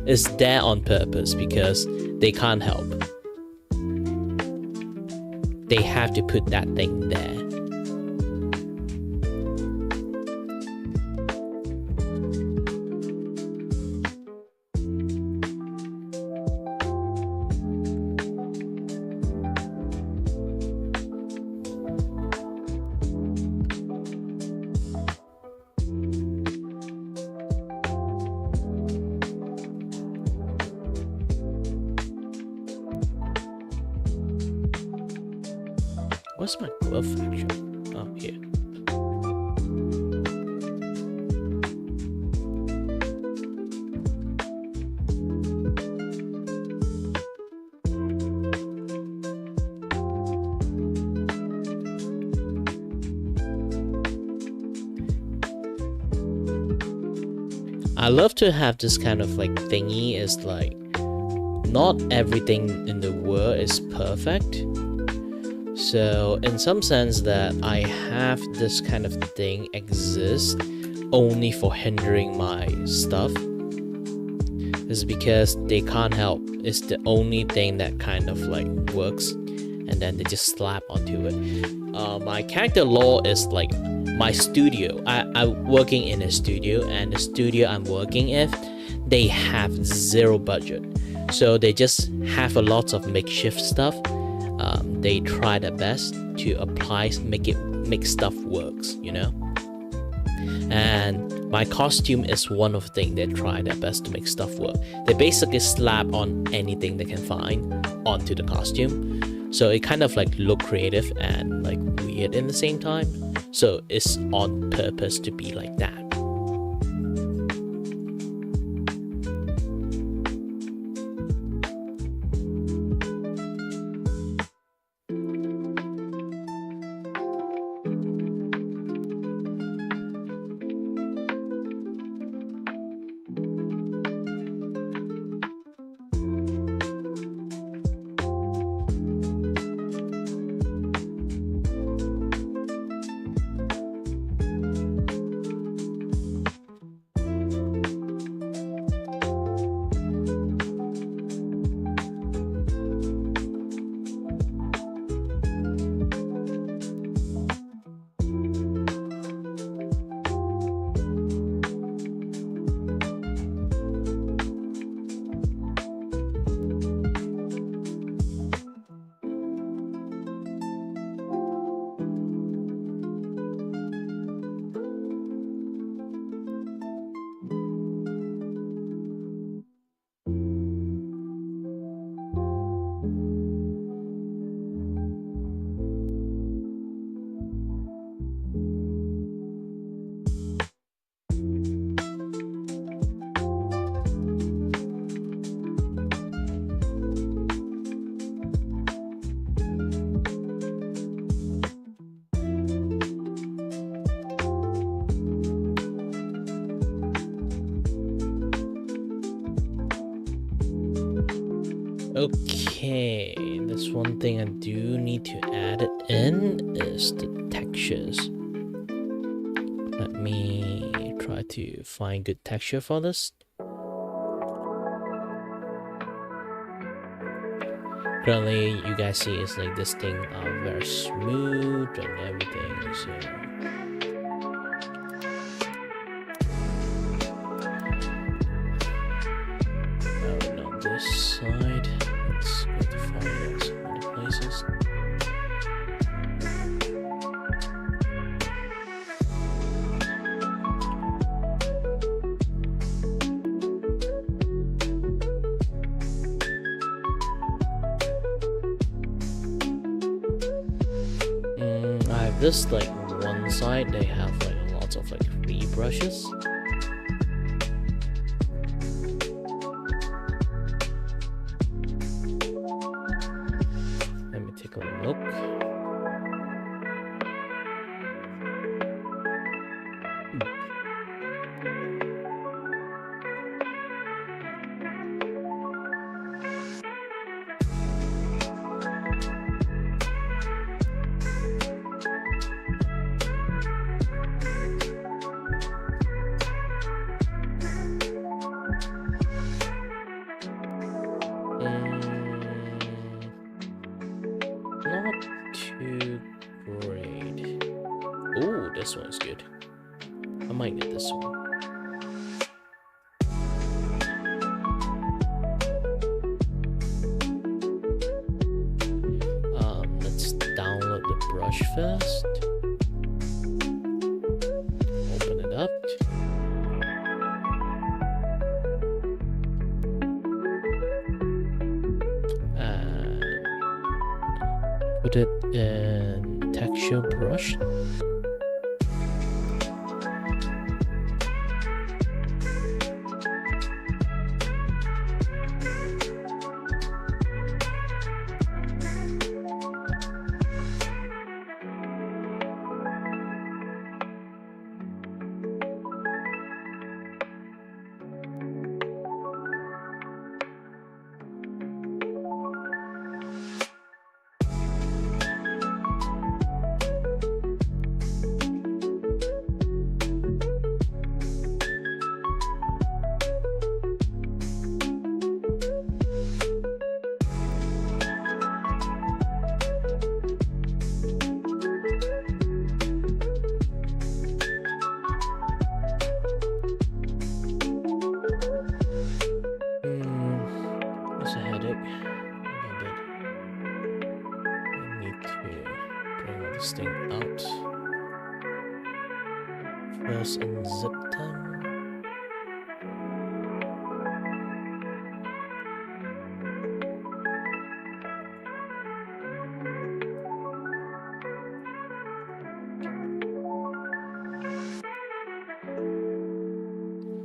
It's there on purpose because they can't help. They have to put that thing there. What's my glove actually? Oh, here. I love to have this kind of like thingy. Is like not everything in the world is perfect. So in some sense that I have this kind of thing exist only for hindering my stuff is because they can't help. It's the only thing that kind of like works, and then they just slap onto it. My character law is like my studio. I'm working in a studio, and the studio I'm working in, they have zero budget, so they just have a lot of makeshift stuff. They try their best to apply, make stuff works, you know. And my costume is one of the things they try their best to make stuff work. They basically slap on anything they can find onto the costume, so it kind of like look creative and like weird in the same time. So it's on purpose to be like that. Okay, this one thing I do need to add it in is the textures. Let me try to find good texture for this. Currently, you guys see it's like this thing very smooth and everything. So on this side, let's go to find some other places. I have this like one side, they have like lots of like rebrushes. Let me take a look. Not too great. Oh, this one's good. I might get this one. Let's download the brush first. Open it up. Put it in texture brush. this thing out. First unzip them.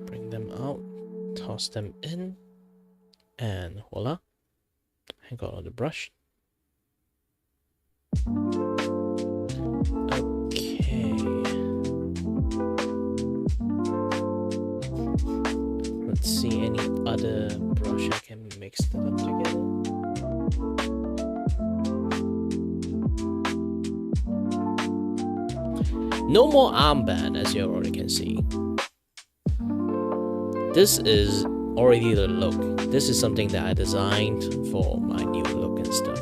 Bring them out, toss them in, and voila. I got all the brush. Okay. Let's see any other brush I can mix them up together. No more armband, as you already can see. This is already the look. This is something that I designed for my new look and stuff.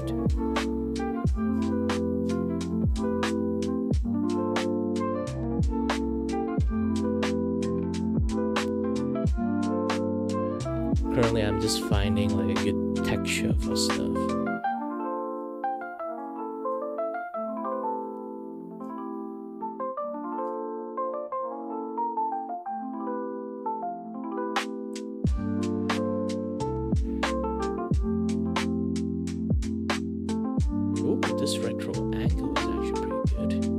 Currently, I'm just finding like a good texture for stuff. Ooh, this retro angle is actually pretty good.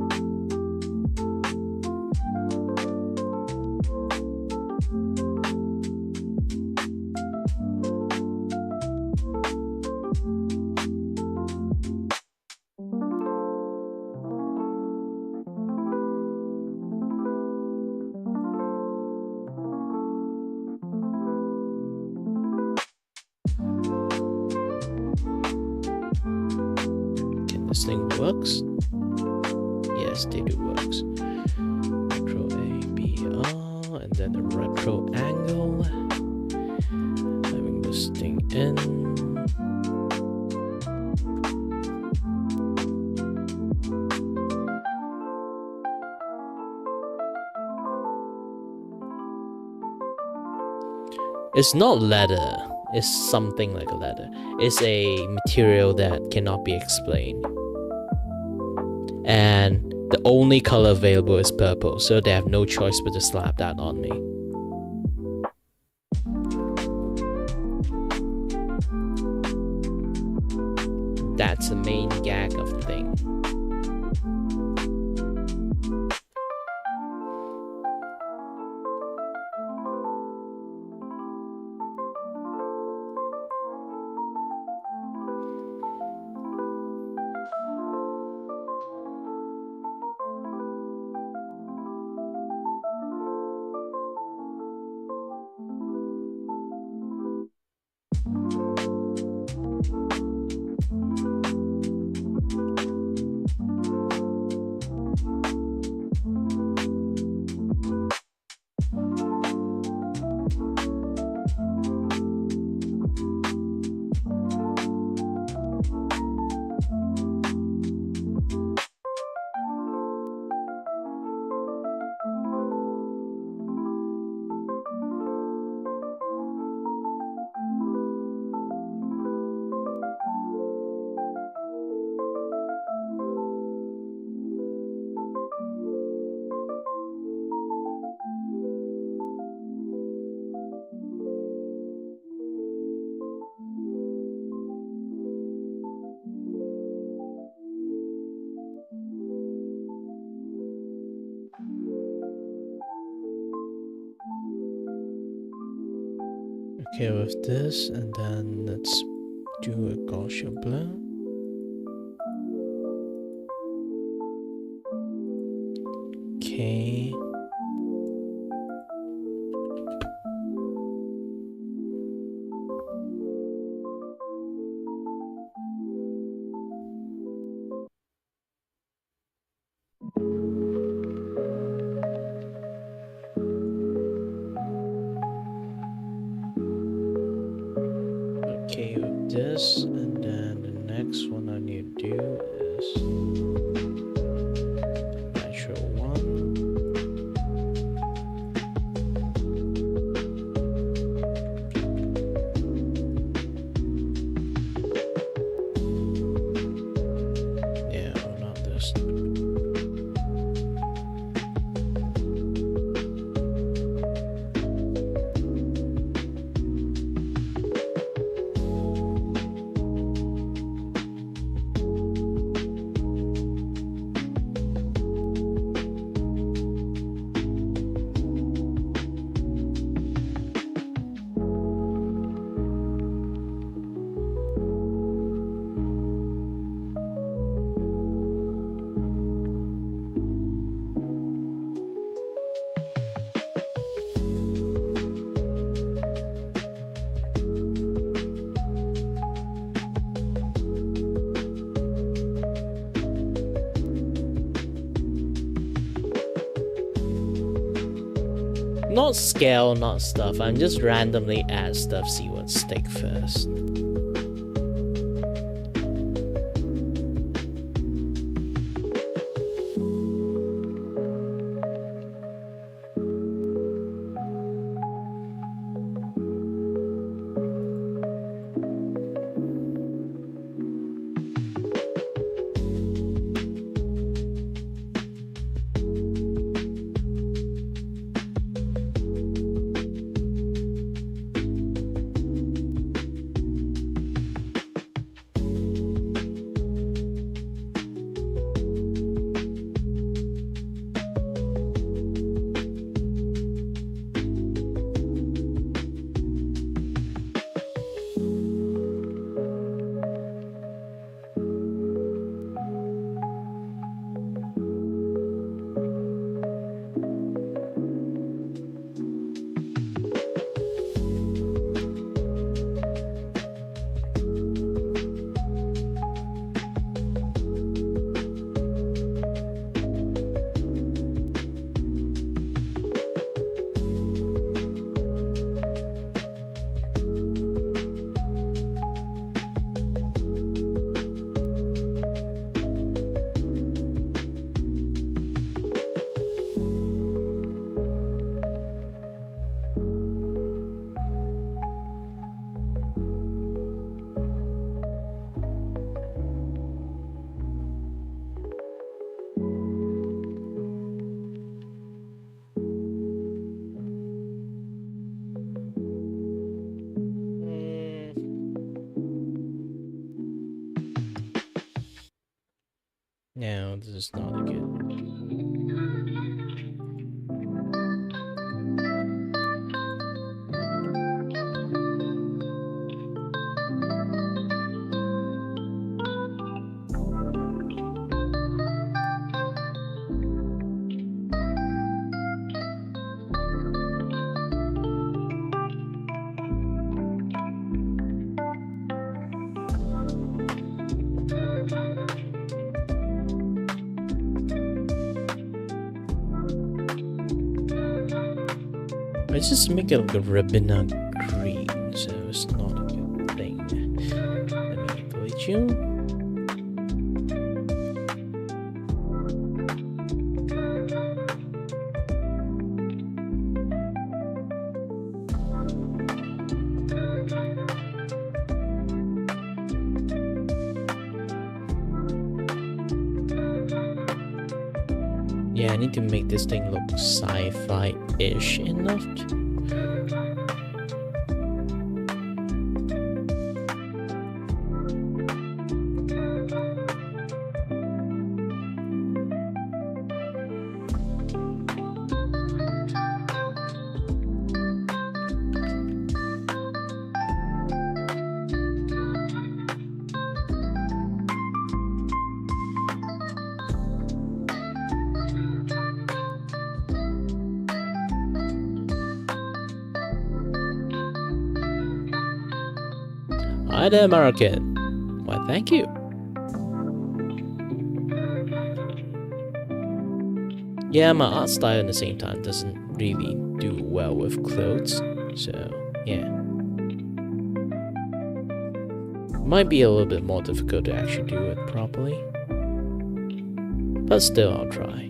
This thing works? Yes, they do works. Retro ABR, and then the retro angle. Having this thing in. It's not leather. It's something like a leather. It's a material that cannot be explained. And the only color available is purple, so they have no choice but to slap that on me. That's the main gag of the thing. Okay, with this, and then let's do a Gaussian blur. Okay. Okay with this, and then the next one I need to do is natural one. Yeah, or not this. not scale, not stuff. I'm just randomly add stuff, see what stick first. No, this is not a good. I just make it like a Rabina green, so it's not a good thing. Let me delete you. Yeah, I need to make this thing look sci-fi-ish enough. Hi there, American. Why, thank you. Yeah, my art style at the same time doesn't really do well with clothes, so yeah. Might be a little bit more difficult to actually do it properly, but still I'll try.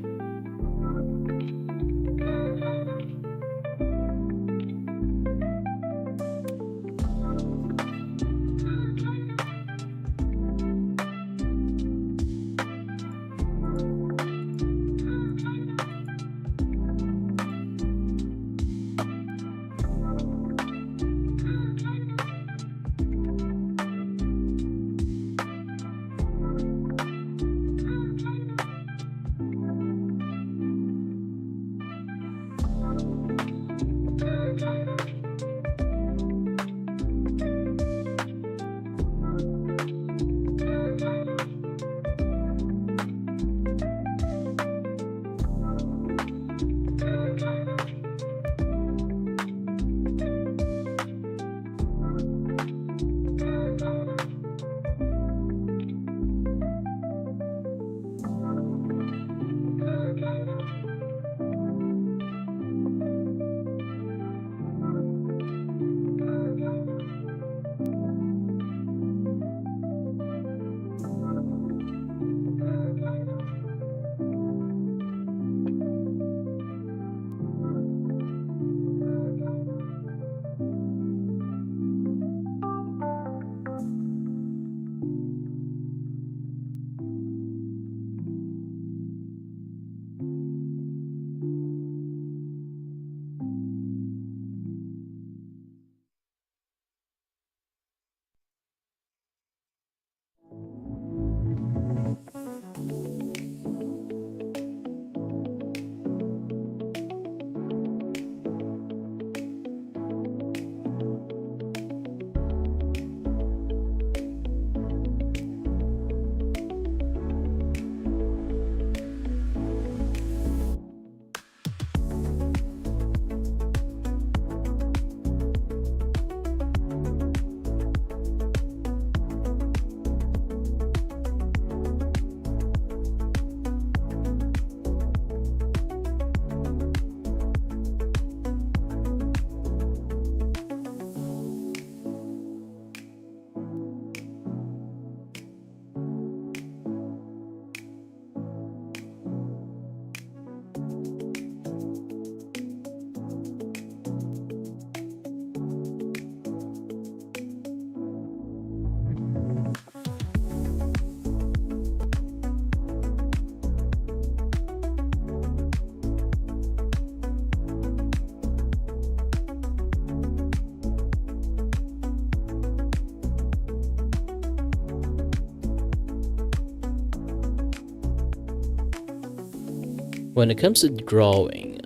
when it comes to drawing,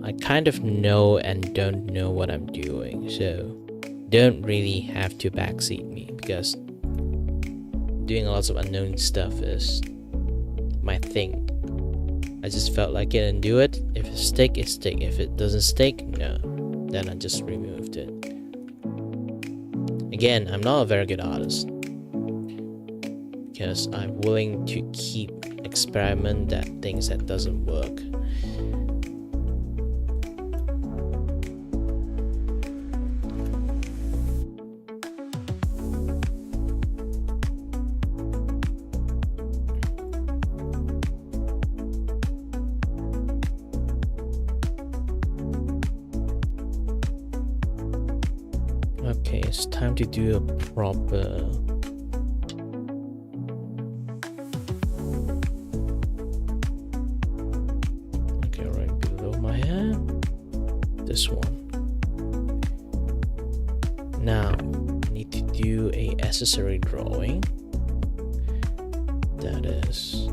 I kind of know and don't know what I'm doing, so don't really have to backseat me, because doing lots of unknown stuff is my thing. I just felt like it and do it. If it stick, it stick. If it doesn't stick, no. Then I just removed it. Again, I'm not a very good artist, because I'm willing to keep experiment that things that doesn't work. Okay, it's time to do a proper this one. Now I need to do a accessory drawing. That is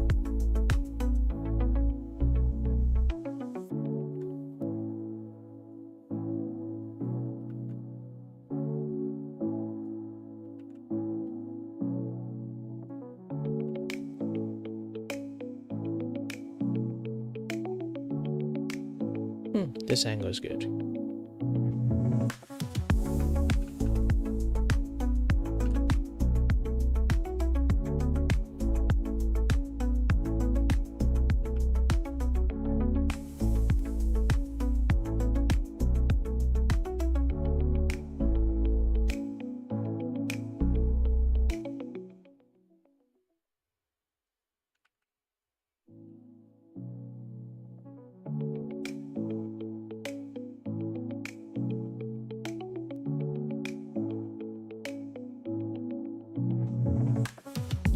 this angle is good.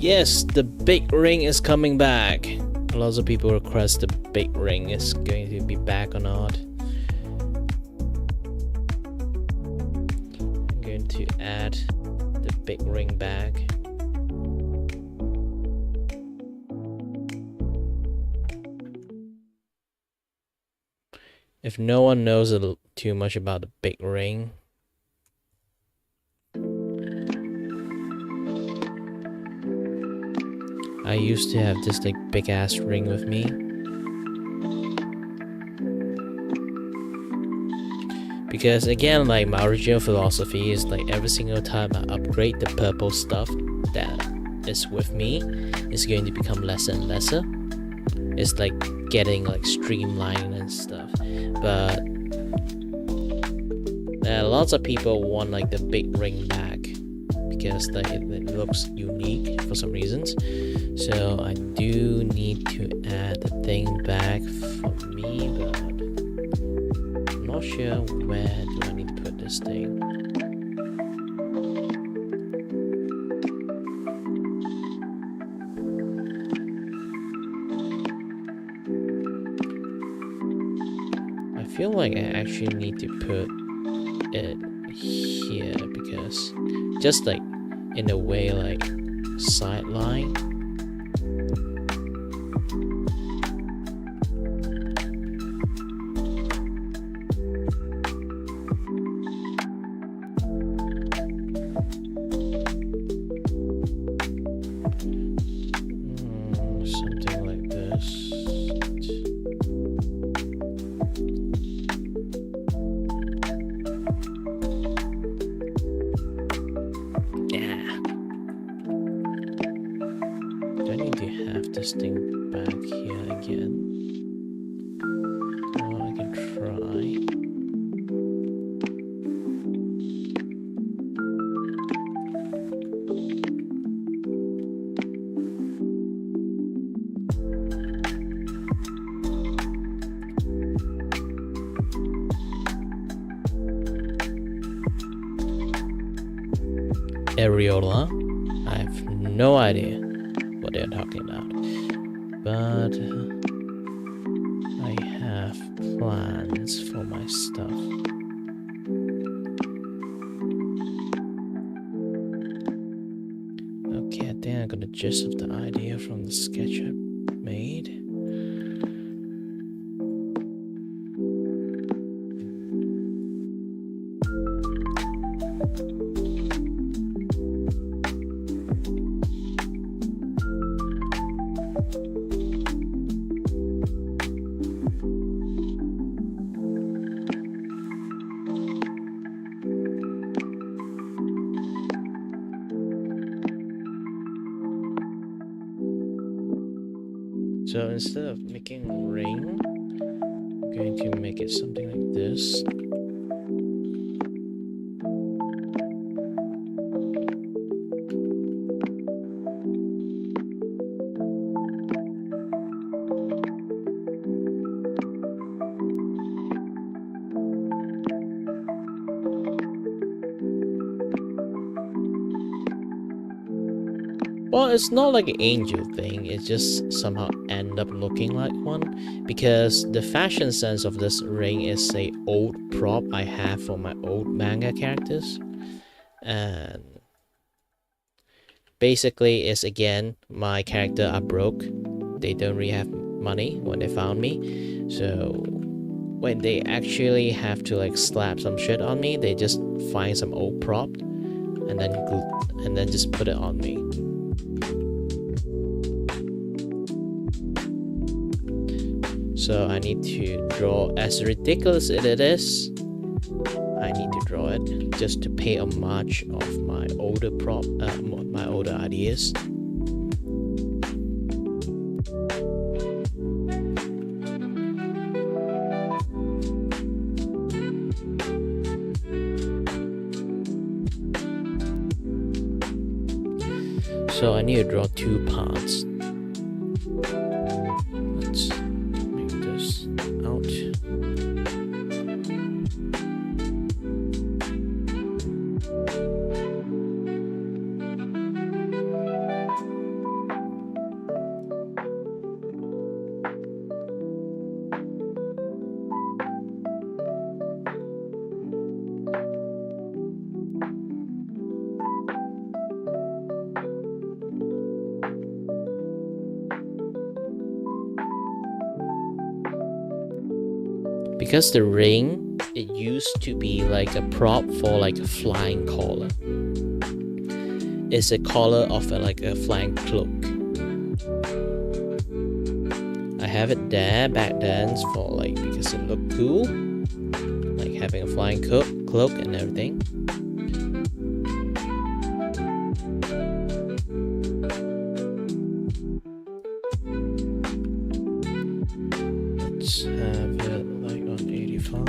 Yes, the big ring is coming back. Lots of people request the big ring is going to be back or not. I'm going to add the big ring back. If no one knows too much about the big ring, I used to have this like big ass ring with me. Because again, like my original philosophy is like every single time I upgrade, the purple stuff that is with me is going to become lesser and lesser. It's like getting like streamlined and stuff. But lots of people want like the big ring back because like, it looks unique for some reasons. So I do need to add the thing back for me, but I'm not sure where do I need to put this thing. I feel like I actually need to put it here because just like in a way like sideline. Something like this. This thing back here again. Oh, I can try. Areola. I have no idea what they're talking about. But I have plans for my stuff. Okay, I think I got the gist of the idea from the sketch I made. So instead of making a ring, I'm going to make it something like this. Well, it's not like an angel thing, it just somehow end up looking like one, because the fashion sense of this ring is a old prop I have for my old manga characters. And basically it's, again, my character are broke. They don't really have money when they found me. So when they actually have to like slap some shit on me, they just find some old prop and then just put it on me. So I need to draw, as ridiculous as it is, I need to draw it just to pay homage of my older my older ideas. So I need to draw two parts. Let's make this out. Because the ring, it used to be like a prop for like a flying collar. It's a collar of like a flying cloak. I have it there back then for like, because it looked cool, like having a flying cloak and everything. Let's have it like on 85.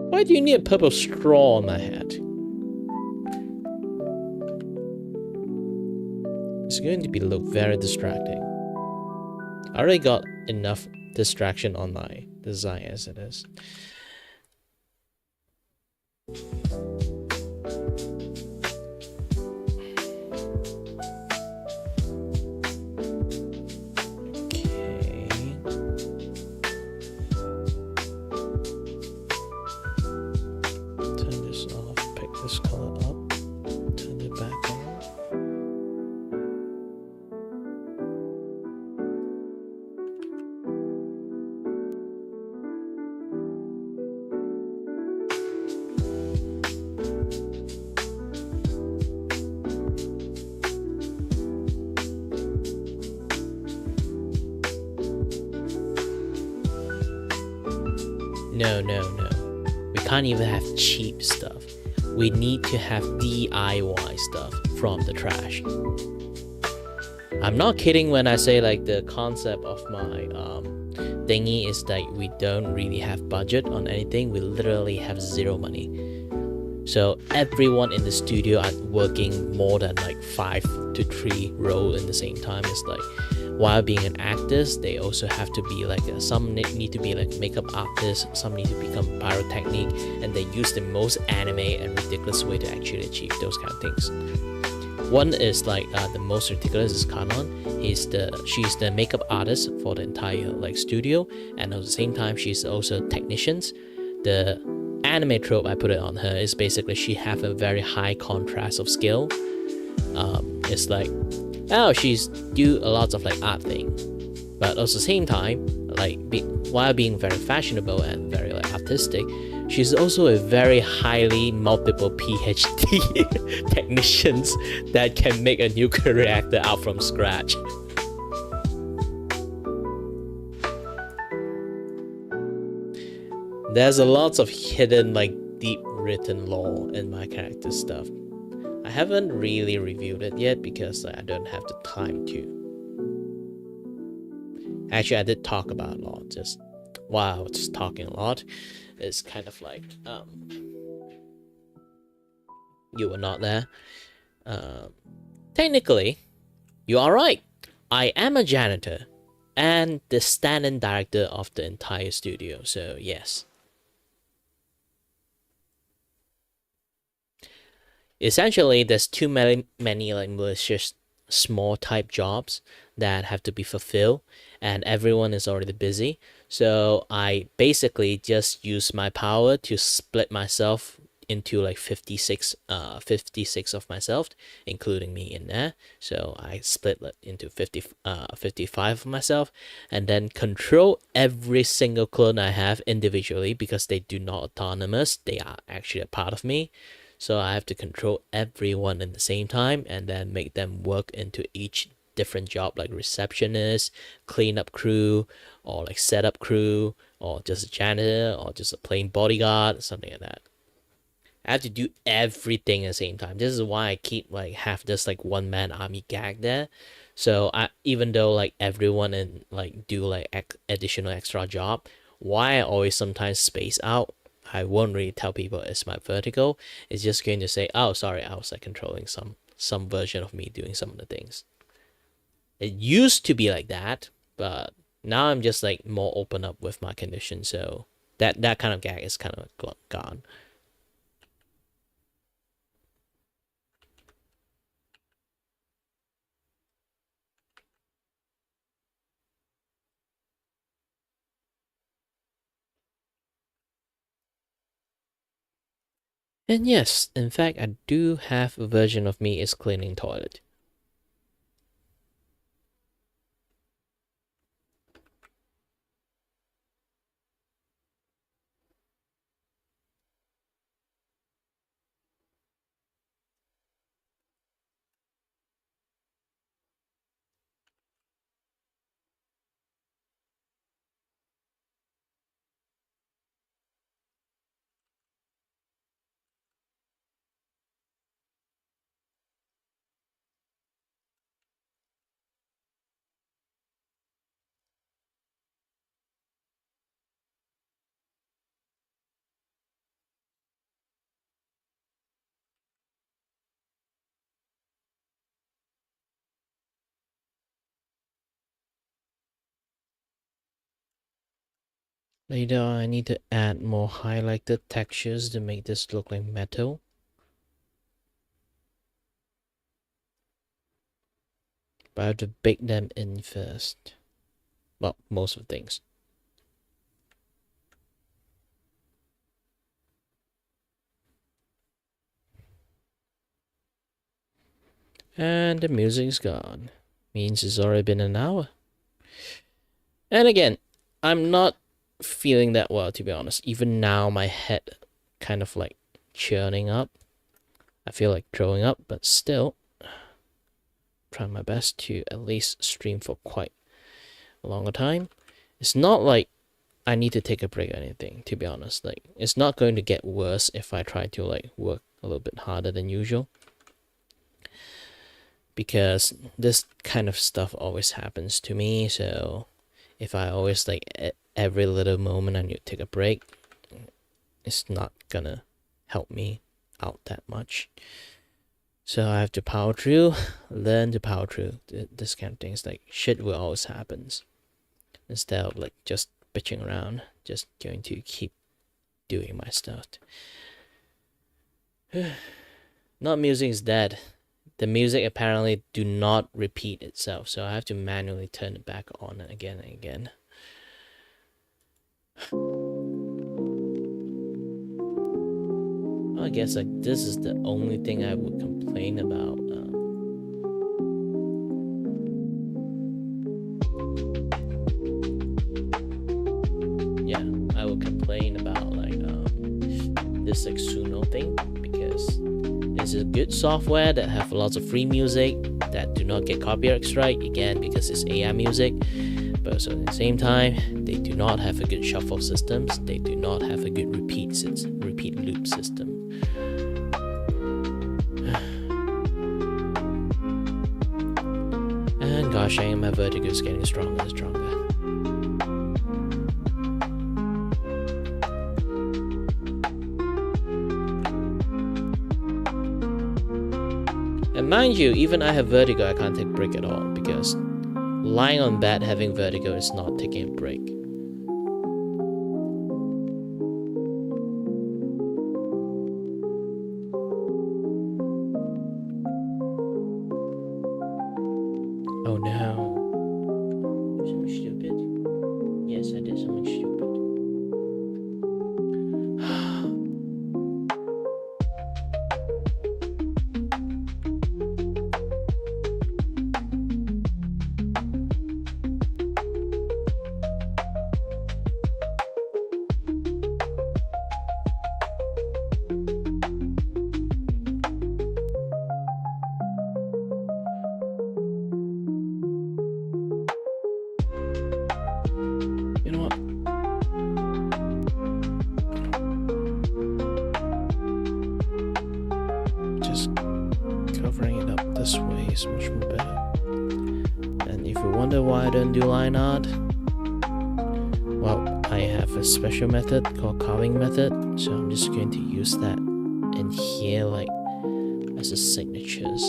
Why do you need a purple straw on my head? It's going to look very distracting. I already got enough distraction on my design as it is. No. We can't even have cheap stuff. We need to have DIY stuff from the trash. I'm not kidding when I say like the concept of my thingy is that we don't really have budget on anything. We literally have zero money. So everyone in the studio are working more than like 5 to 3 roles in the same time. It's like, while being an actress, they also have to be like some need to be like makeup artists, some need to become pyrotechnic, and they use the most anime and ridiculous way to actually achieve those kind of things. One is like the most ridiculous is Kanon. She's the makeup artist for the entire like studio, and at the same time she's also technicians. The anime trope I put it on her is basically she have a very high contrast of skill. It's like, oh, she's do a lot of like art thing, but at the same time, like while being very fashionable and very like artistic, She's also a very highly multiple PhD technicians that can make a nuclear reactor out from scratch. There's a lot of hidden, like, deep written lore in my character stuff. I haven't really reviewed it yet because I don't have the time to. Actually, I did talk about a lot. Just while I was talking a lot, it's kind of like you were not there. Technically, you are right. I am a janitor and the stand-in director of the entire studio. So yes. Essentially, there's too many like malicious small type jobs that have to be fulfilled, and everyone is already busy. So I basically just use my power to split myself into like 56 of myself, including me in there. So I split into 55 of myself, and then control every single clone I have individually because they do not autonomous. They are actually a part of me. So I have to control everyone in the same time and then make them work into each different job, like receptionist, cleanup crew, or like setup crew, or just a janitor, or just a plain bodyguard, something like that. I have to do everything at the same time. This is why I keep like have this like one-man army gag there. So even though like everyone in like do like additional extra job, why I always sometimes space out, I won't really tell people it's my vertical. It's just going to say, oh, sorry, I was like controlling some version of me doing some of the things. It used to be like that, but now I'm just like more open up with my condition. So that kind of gag is kind of gone. And yes, in fact, I do have a version of me is cleaning toilet. Later on, I need to add more highlighted textures to make this look like metal. But I have to bake them in first. Well, most of the things. And the music's gone. Means it's already been an hour. And again, I'm not feeling that well, to be honest. Even now, my head kind of like churning up. I feel like throwing up, but still trying my best to at least stream for quite a longer time. It's not like I need to take a break or anything, to be honest. Like, it's not going to get worse if I try to like work a little bit harder than usual, because this kind of stuff always happens to me. So if I always like at every little moment I need to take a break, it's not gonna help me out that much. So I have to power through, learn to power through this kind of things. Like, shit will always happens, instead of like just bitching around, just going to keep doing my stuff. Not music is dead. The music apparently do not repeat itself, so I have to manually turn it back on again and again. I guess like this is the only thing I would complain about. Yeah, I would complain about like It's a good software that have lots of free music that do not get copyright strike, again because it's AI music. But also at the same time, they do not have a good shuffle systems. They do not have a good repeat loop system. And gosh, my vertigo is getting stronger and stronger. And mind you, even I have vertigo, I can't take a break at all, because lying on bed having vertigo is not taking a break. Oh no. Something stupid? Yes, I did something stupid. You know what? Just covering it up this way is much more better. And if you wonder why I don't do line art, well, I have a special method called carving method, so I'm just going to use that in here like as a signatures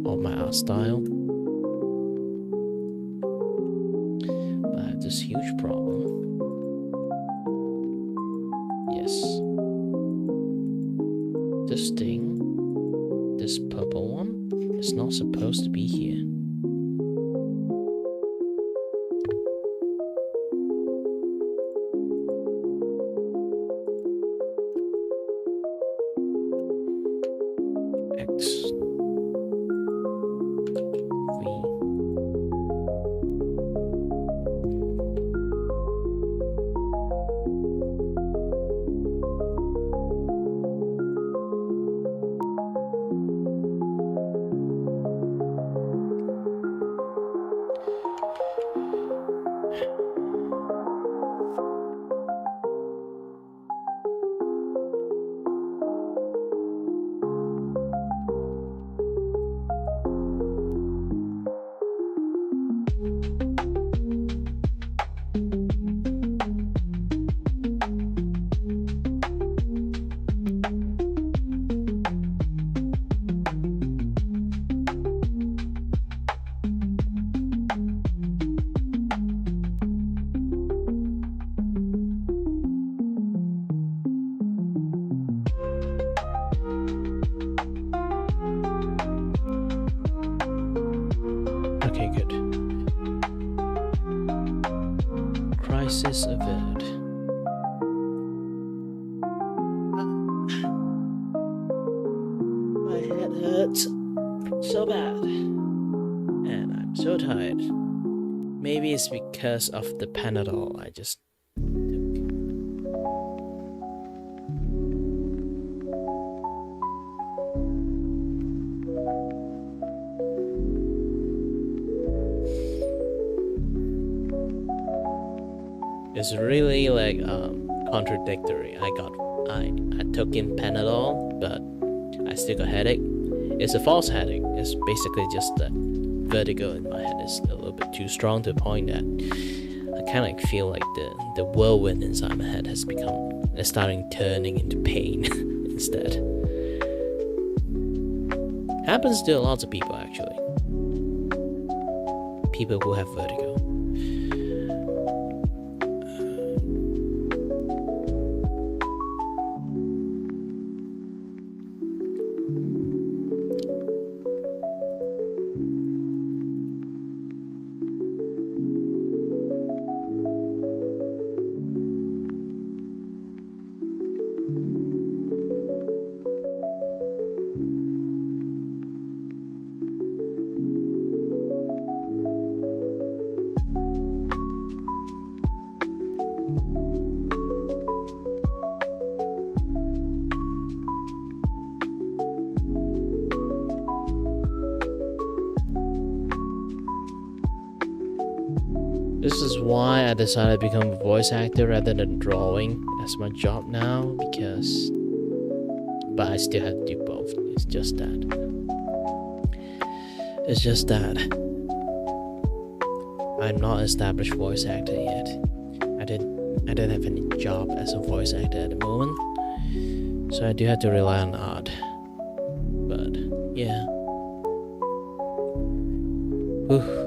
of my art style. But I have this huge problem. Yes. This thing, this purple one, is not supposed to be here. X V Okay, good. Crisis averted. My head hurts so bad. And I'm so tired. Maybe it's because of the Panadol I just took. It's really like contradictory. I took in Panadol, but I still got headache. It's a false headache. It's basically just that vertigo in my head is a little bit too strong to the point that I kind of like feel like the whirlwind inside my head is starting turning into pain instead. Happens to lots of people actually. People who have vertigo. This is why I decided to become a voice actor rather than drawing as my job now, because... But I still have to do both. It's just that. It's just that. I'm not established voice actor yet. I don't have any job as a voice actor at the moment. So I do have to rely on art. But, yeah. Whew.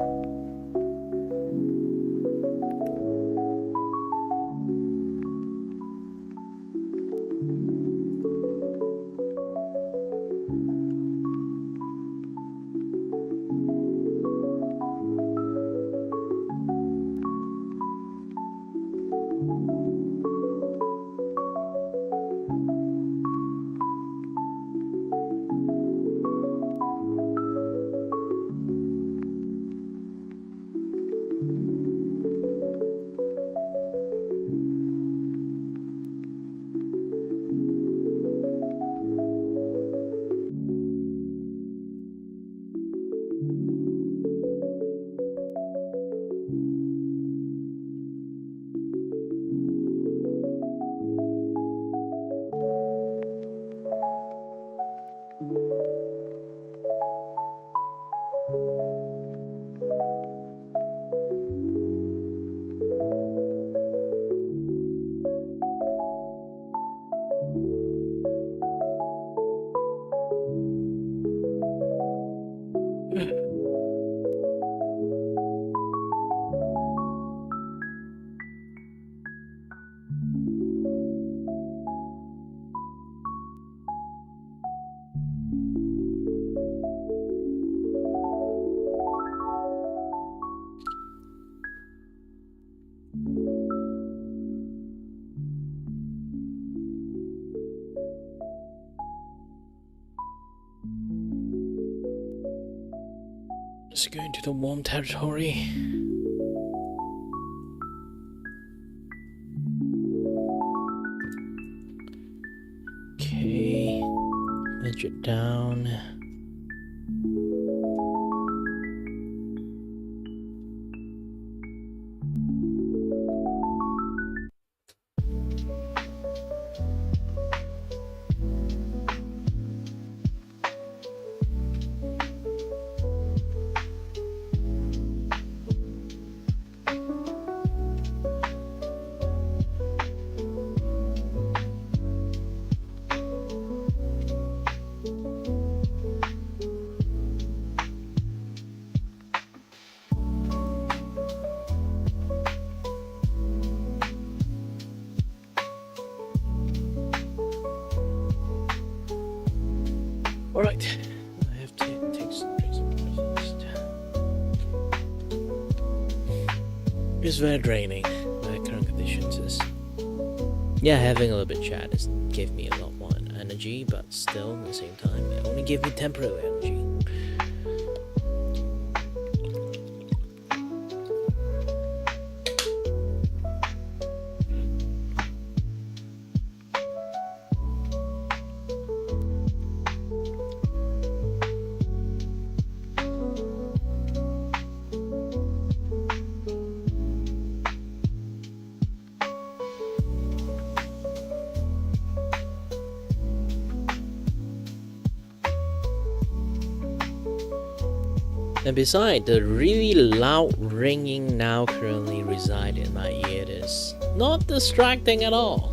Let's go into the warm territory. Okay, edge it down. Alright, I have to take some drinks first. It's very draining, my current conditions is... Yeah, having a little bit of chat has gave me a lot more energy, but still, at the same time, it only gave me temporary energy. And besides, the really loud ringing now currently reside in my ear is not distracting at all.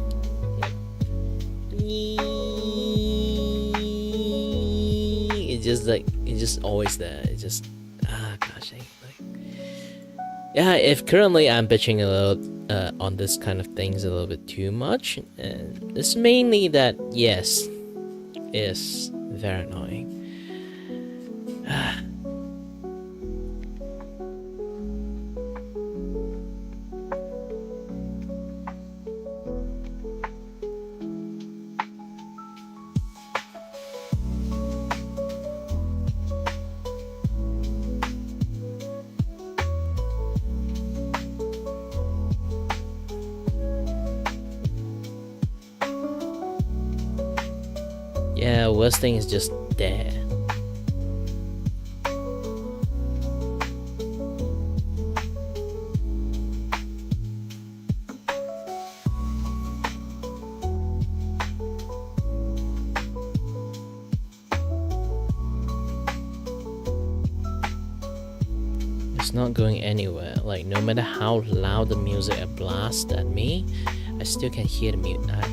It's just like, it's just always there. It's just, gosh, yeah, if currently I'm bitching a little on this kind of things a little bit too much, and it's mainly that, yes, it's very annoying. Yeah, worst thing is just there. just not going anywhere. Like no matter how loud the music blasts at me, I still can hear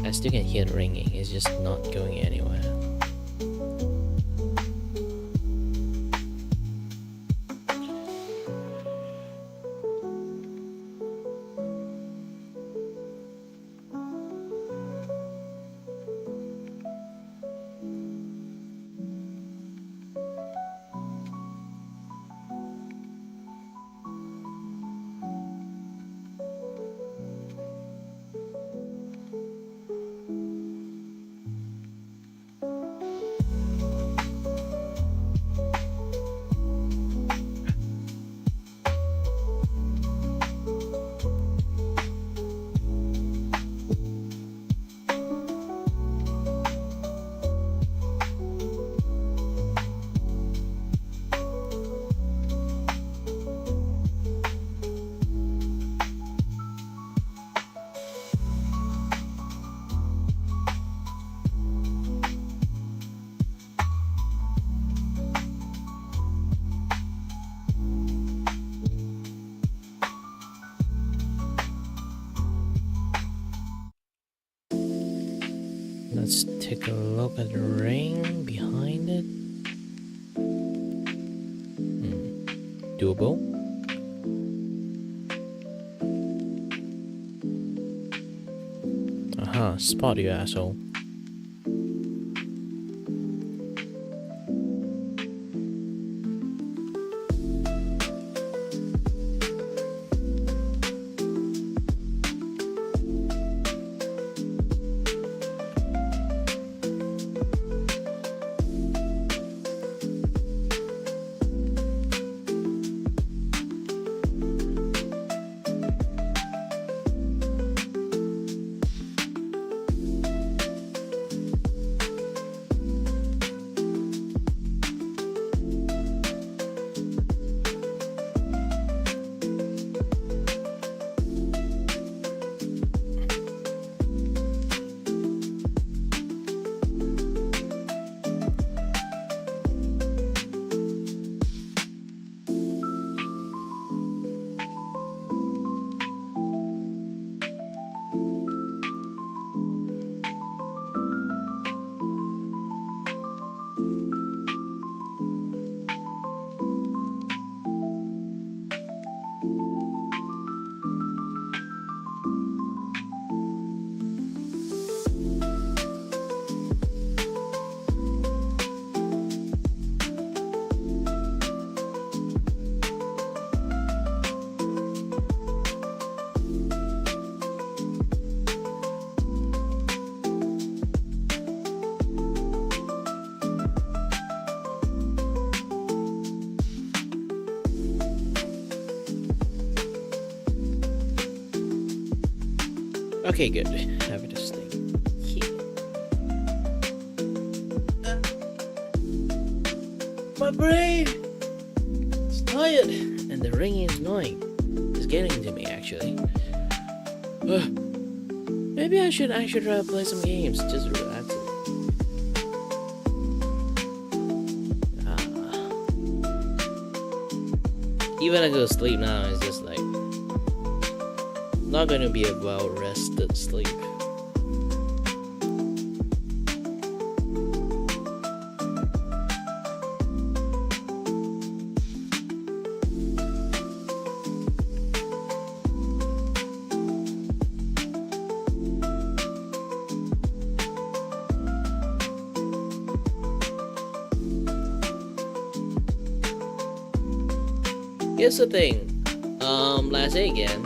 I still can hear it ringing. It's just not going anywhere. Let's take a look at the ring behind it. Doable. Aha, spot you asshole. Okay, good. Have it stay here. My brain is tired, and the ringing is annoying. It's getting to me, actually. Maybe I should play some games. Just relax. Even I go to sleep now, it's just like not gonna be a well-rested sleep. Here's the thing, let's say again,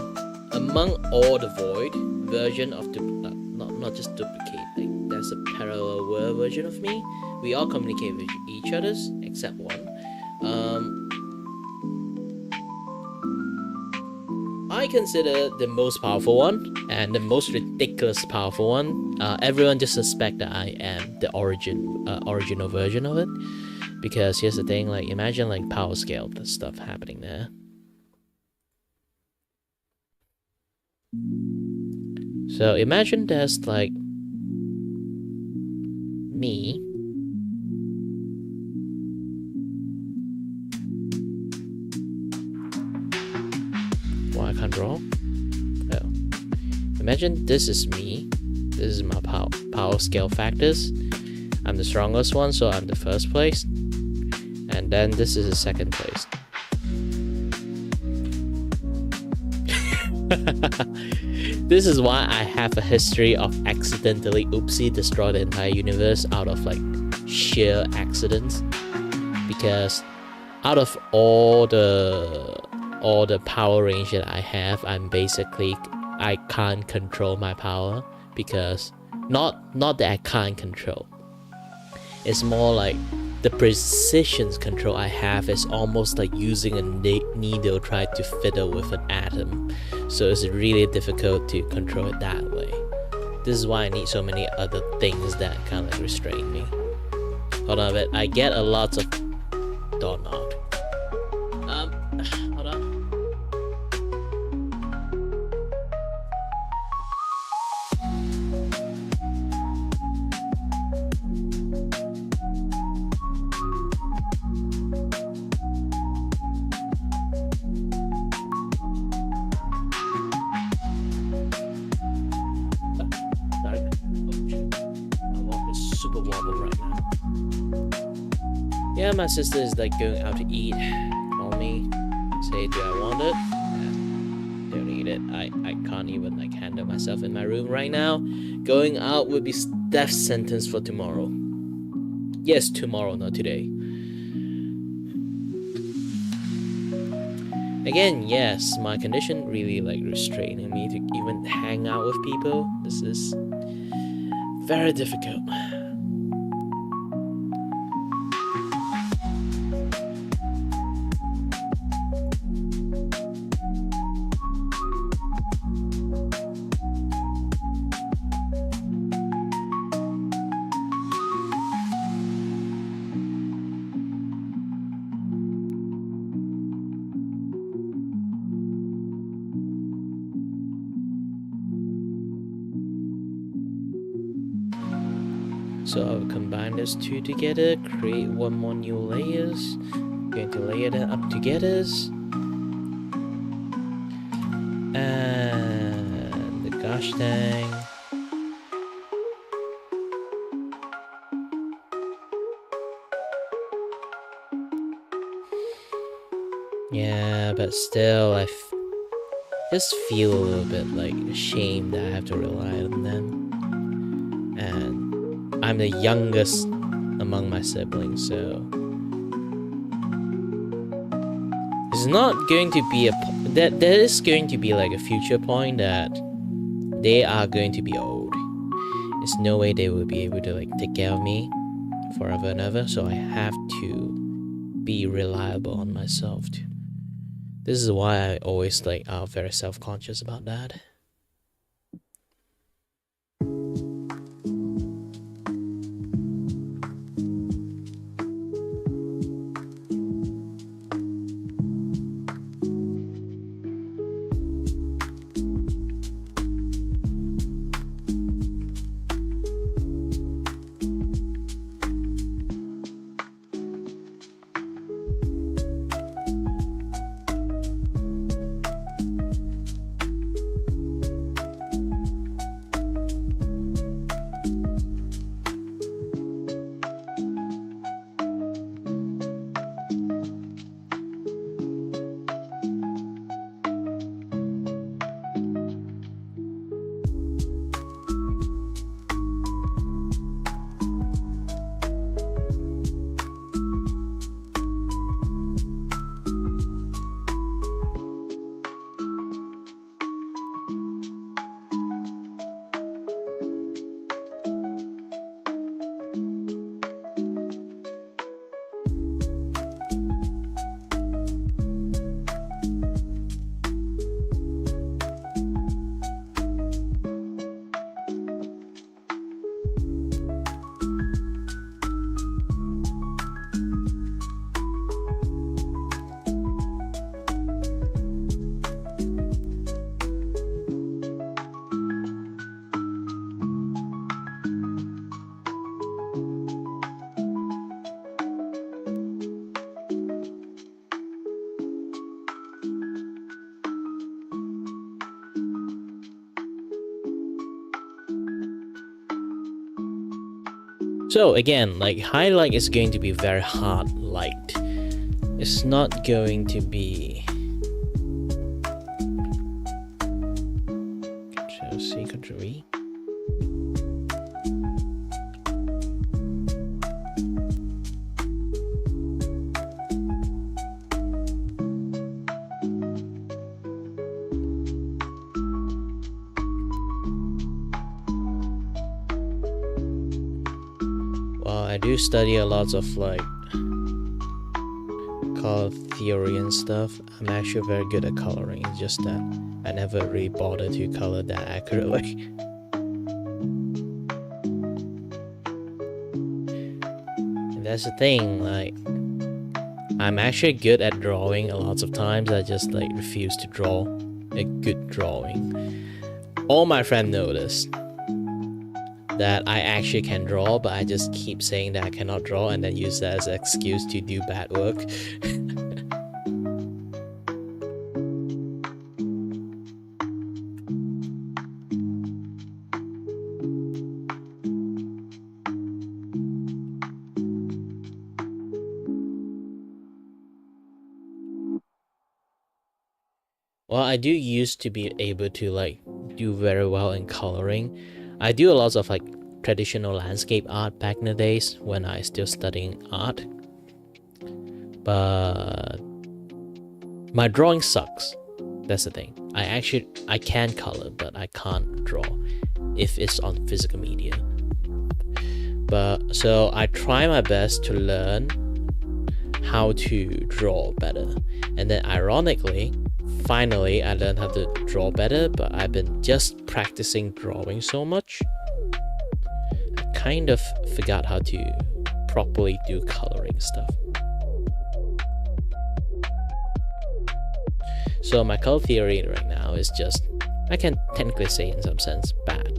among all the void version of not just duplicate, like there's a parallel world version of me. We all communicate with each others except one. I consider the most powerful one and the most ridiculous powerful one. Everyone just suspect that I am the original version of it. Because here's the thing, like imagine like power scale, the stuff happening there. So imagine there's like me. draw? Oh. Imagine this is me. This is my power scale factors. I'm the strongest one, so I'm the first place. And then this is the second place. This is why I have a history of accidentally destroy the entire universe out of like sheer accidents. Because out of all the power range that I have, I can't control my power, because not that I can't control. It's more like the precision control I have is almost like using a needle trying to fiddle with an atom. So it's really difficult to control it that way. This is why I need so many other things that kind of like restrain me. Hold on a bit. I get a lot of door knock. Hold on. Yeah, my sister is like going out to eat. Call me, say, do I want it? Nah, don't need it. I can't even like handle myself in my room right now. Going out would be death sentence for tomorrow. Yes, tomorrow, not today. Again, yes, my condition really like restraining me to even hang out with people. This is very difficult. So I'll combine those two together, create one more new layers. Going to layer them up together. And the gosh dang. Yeah, but still I just feel a little bit like ashamed that I have to rely on them. And I'm the youngest among my siblings, so it's not going to be there is going to be like a future point that they are going to be old. There's no way they will be able to like take care of me forever and ever, so I have to be reliable on myself too. This is why I always like are very self-conscious about that. So again, like highlight is going to be very hard light. It's not going to be Control-C, Control-V. Well, I do study a lot of like color theory and stuff. I'm actually very good at coloring. It's just that I never really bothered to color that accurately. And that's the thing, like I'm actually good at drawing a lot of times. I just like refuse to draw a good drawing. All my friends noticed that I actually can draw, but I just keep saying that I cannot draw and then use that as an excuse to do bad work. Well, I do used to be able to like do very well in coloring. I do a lot of like traditional landscape art back in the days when I still studying art. But my drawing sucks. That's the thing. I can color, but I can't draw if it's on physical media. But so I try my best to learn how to draw better. And then ironically, finally I learned how to draw better, but I've been just practicing drawing so much. I kind of forgot how to properly do coloring stuff. So my color theory right now is just, I can technically say in some sense, bad.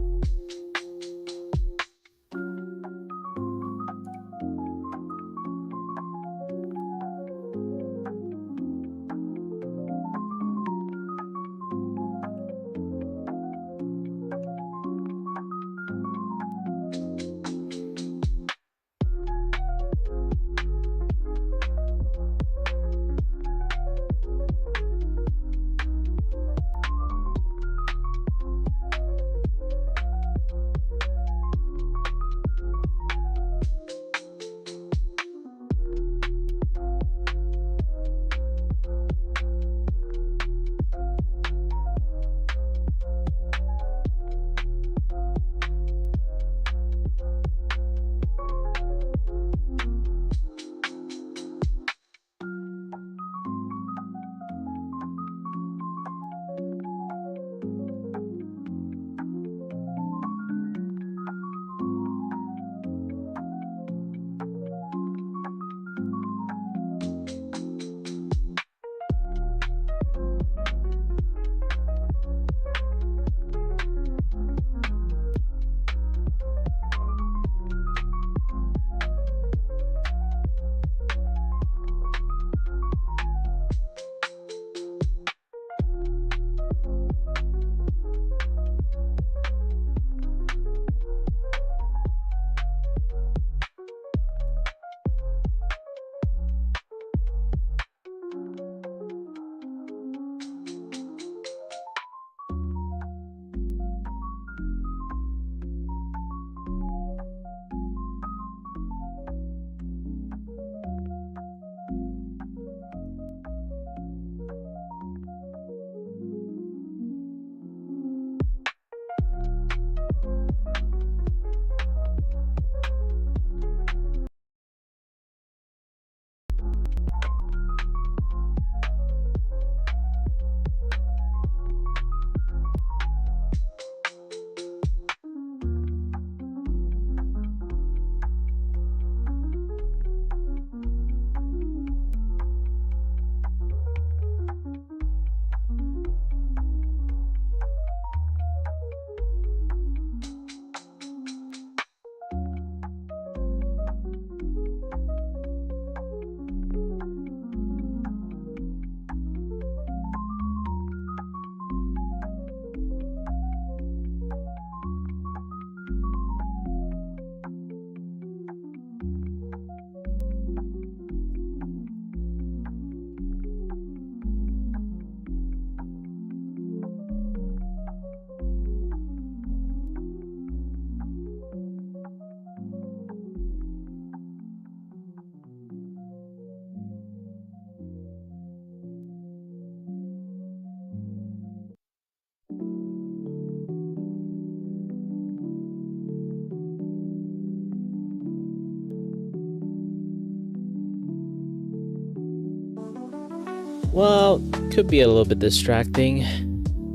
Well, could be a little bit distracting,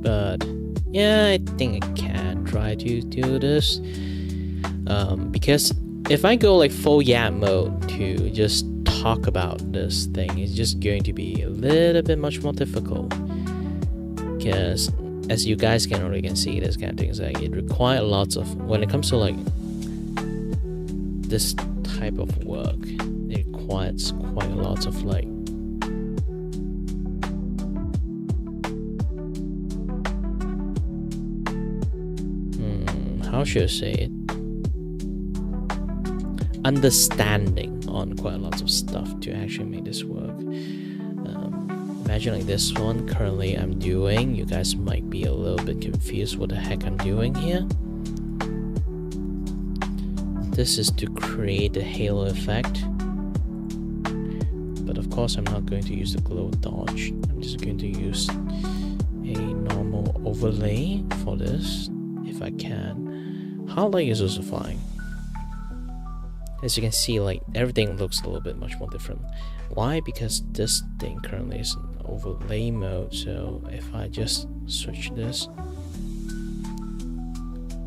but yeah, I think I can try to do this. Because if I go like full Yap mode to just talk about this thing, it's just going to be a little bit much more difficult. Because as you guys can already see, this kind of things like it requires lots of, when it comes to like this type of work, it requires quite a lot of like how should I say it? Understanding on quite a lot of stuff to actually make this work. Imagine like this one currently I'm doing. You guys might be a little bit confused what the heck I'm doing here. This is to create the halo effect. But of course I'm not going to use the glow dodge. I'm just going to use a normal overlay for this if I can. Highlight is also fine. As you can see, like everything looks a little bit much more different. Why? Because this thing currently is in overlay mode. So if I just switch this,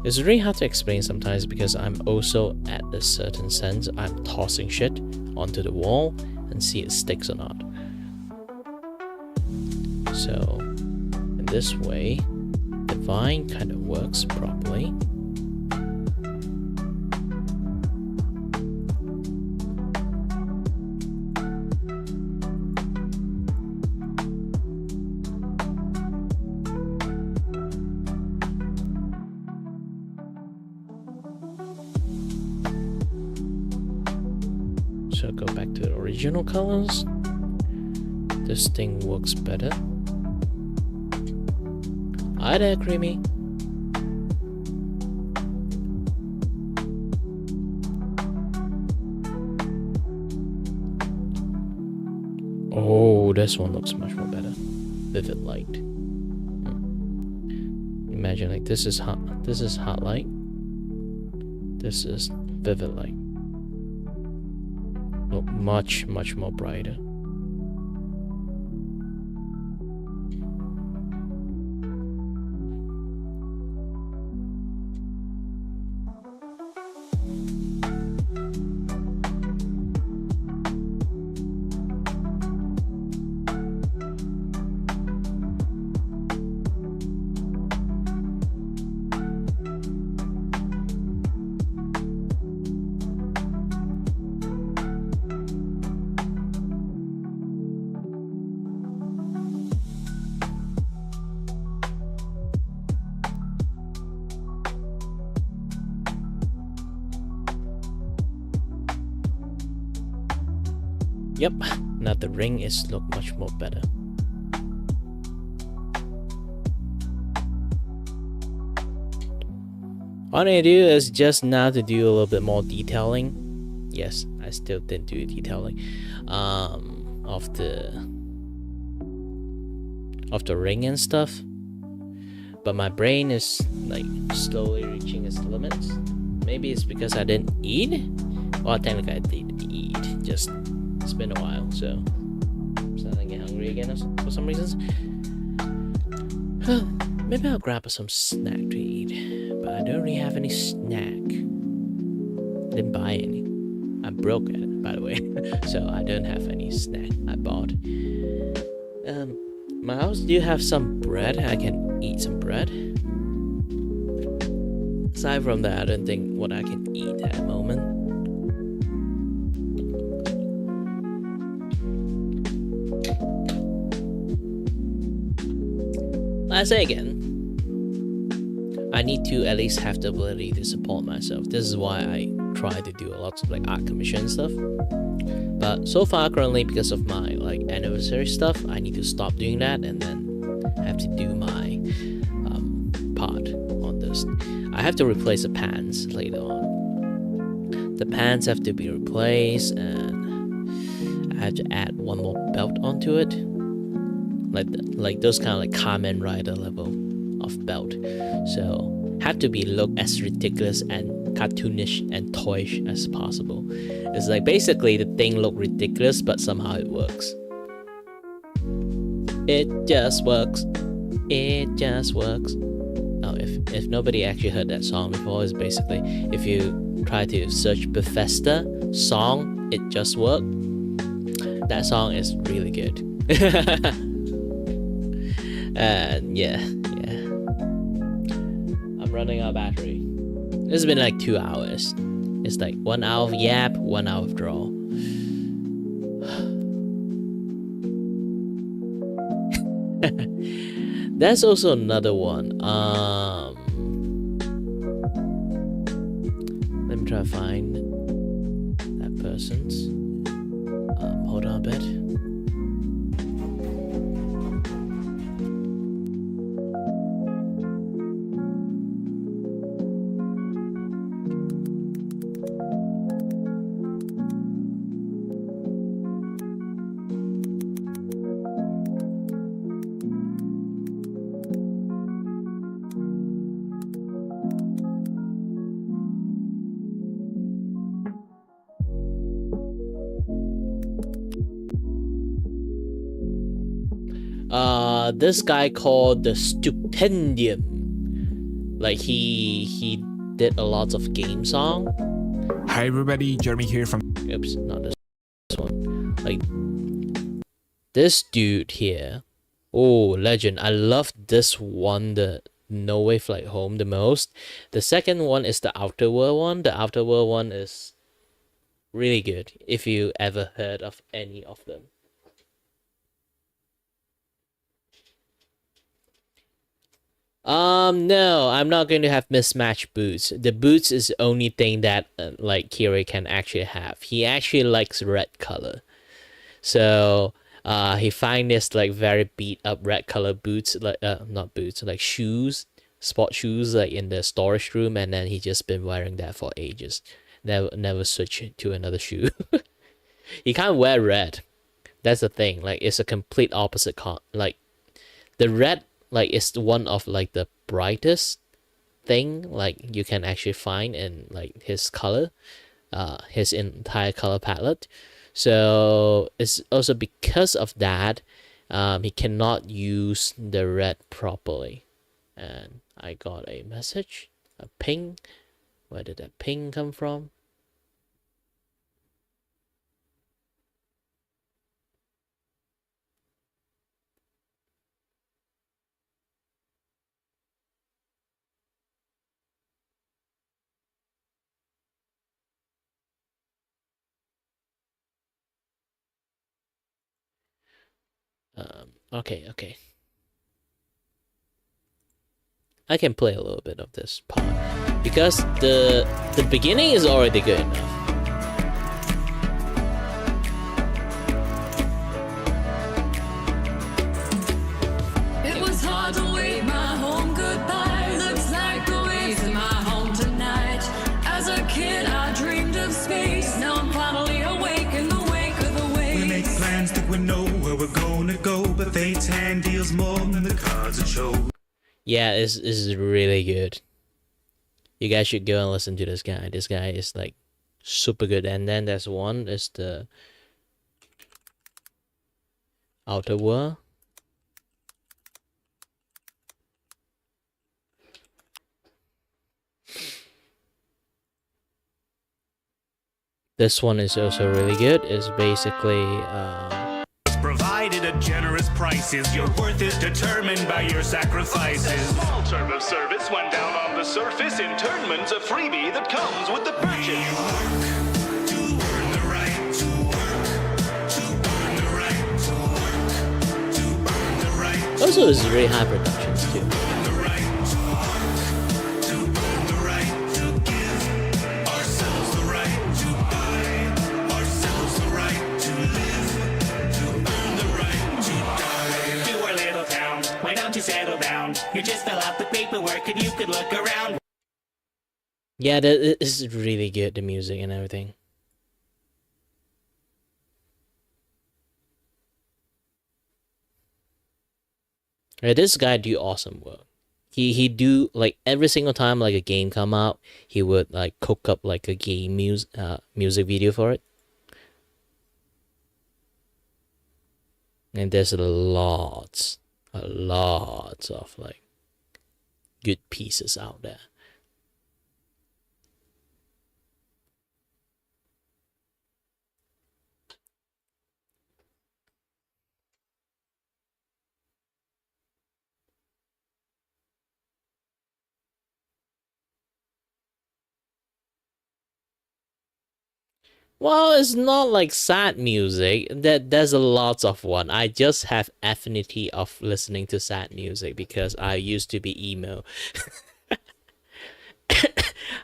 it's really hard to explain sometimes because I'm also at a certain sense I'm tossing shit onto the wall and see it sticks or not. So in this way, the vine kind of works properly. So go back to the original colors. This thing works better. Hi there, Creamy. Oh, this one looks much more better. Vivid light. Imagine like this is hot light. This is vivid light. Look much more brighter. Yep, now the ring is look much more better. What I do is just now to do a little bit more detailing. Yes, I still didn't do detailing of the ring and stuff. But my brain is like slowly reaching its limits. Maybe it's because I didn't eat. Well, technically I did eat. Just it's been a while, so I'm starting to get hungry again for some reasons. Maybe I'll grab some snack to eat, but I don't really have any snack. Didn't buy any. I broke it, by the way, so I don't have any snack I bought. My house do have some bread. I can eat some bread. Aside from that, I don't think what I can eat at the moment. I say again, I need to at least have the ability to support myself. This is why I try to do a lot of like art commission stuff. But so far currently, because of my like anniversary stuff, I need to stop doing that and then have to do my part on this. I have to replace the pants later on. The pants have to be replaced and I have to add one more belt onto it. Like those kind of like Kamen Rider level of belt. So have to be look as ridiculous and cartoonish and toyish as possible. It's like basically the thing look ridiculous but somehow it works. It just works. It just works. Oh, if nobody actually heard that song before, it's basically if you try to search Bethesda song, It Just Work. That song is really good. And yeah. I'm running out of battery. It's been like 2 hours. It's like 1 hour of Yap, 1 hour of draw. That's also another one. Let me try to find that person's. Hold on a bit. This guy called the Stupendium. Like he did a lot of game song. Hi everybody, Jeremy here from... Oops, not this one. Like this dude here. Oh, legend. I love this one, the No Way Flight Home, the most. The second one is the Outer World one. The Outer World one is really good if you ever heard of any of them. No, I'm not going to have mismatched boots. The boots is the only thing that like Kiray can actually have. He actually likes red color, so he find this like very beat up red color boots, like not boots, like shoes, sport shoes, like in the storage room, and then he just been wearing that for ages. Never switch to another shoe. He can't wear red. That's the thing. Like it's a complete opposite like the red. Like it's one of like the brightest thing like you can actually find in like his color, his entire color palette. So it's also because of that, he cannot use the red properly. And I got a message, a ping. Where did that ping come from? Okay. I can play a little bit of this part because the beginning is already good enough. It was hard to wave my home goodbye. Looks like the waves in my home tonight. As a kid, I dreamed of space. Now I'm finally awake in the wake of the waves. We make plans that we know where we're gonna go, but fate's hand deals more than the cards that show. Yeah, this is really good. You guys should go and listen to this guy. This guy is like super good. And then there's one is the Outer World. This one is also really good. It's basically Provided at generous prices, your worth is determined by your sacrifices. Small term of service went down on the surface. Internment's a freebie that comes with the purchase. We work to earn the right to work, to earn the right to work, to earn the right. also is really high productions too. The right to work, to earn the right to give ourselves the right to buy ourselves the right to live, to earn the right to die. To our little town, why don't you settle down? You just fill out the paperwork and you could look around. Yeah, that is really good, the music and everything. Right, this guy do awesome work. He do like every single time like a game come out, he would like cook up like a game music video for it. And there's a lot of like good pieces out there. Well, it's not like sad music. There's a lots of one. I just have affinity of listening to sad music because I used to be emo.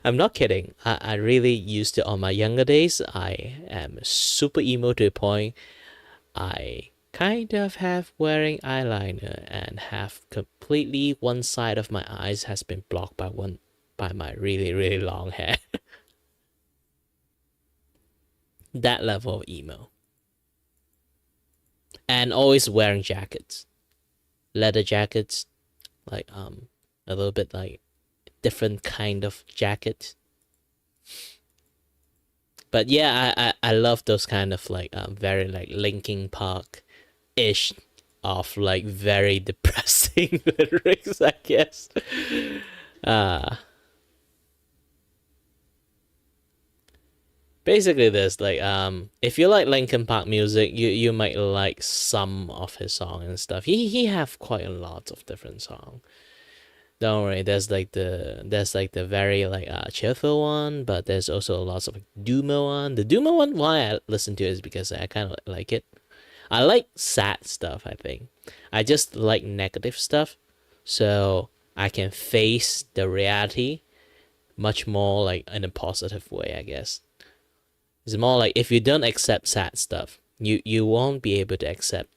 I'm not kidding. I really used to on my younger days. I am super emo to the point I kind of have wearing eyeliner and have completely one side of my eyes has been blocked by my really long hair. That level of emo. And always wearing jackets. Leather jackets. Like a little bit like different kind of jacket. But yeah, I love those kind of like very like Linkin Park ish of like very depressing lyrics, I guess. Basically this like if you like Linkin Park music, you might like some of his song and stuff. He have quite a lot of different songs. Don't worry, there's like the very like cheerful one, but there's also lots of like, Doomer one. The Doomer one, why I listen to it is because I kind of like it. I like sad stuff, I think. I just like negative stuff, so I can face the reality much more like in a positive way, I guess. It's more like if you don't accept sad stuff, you won't be able to accept.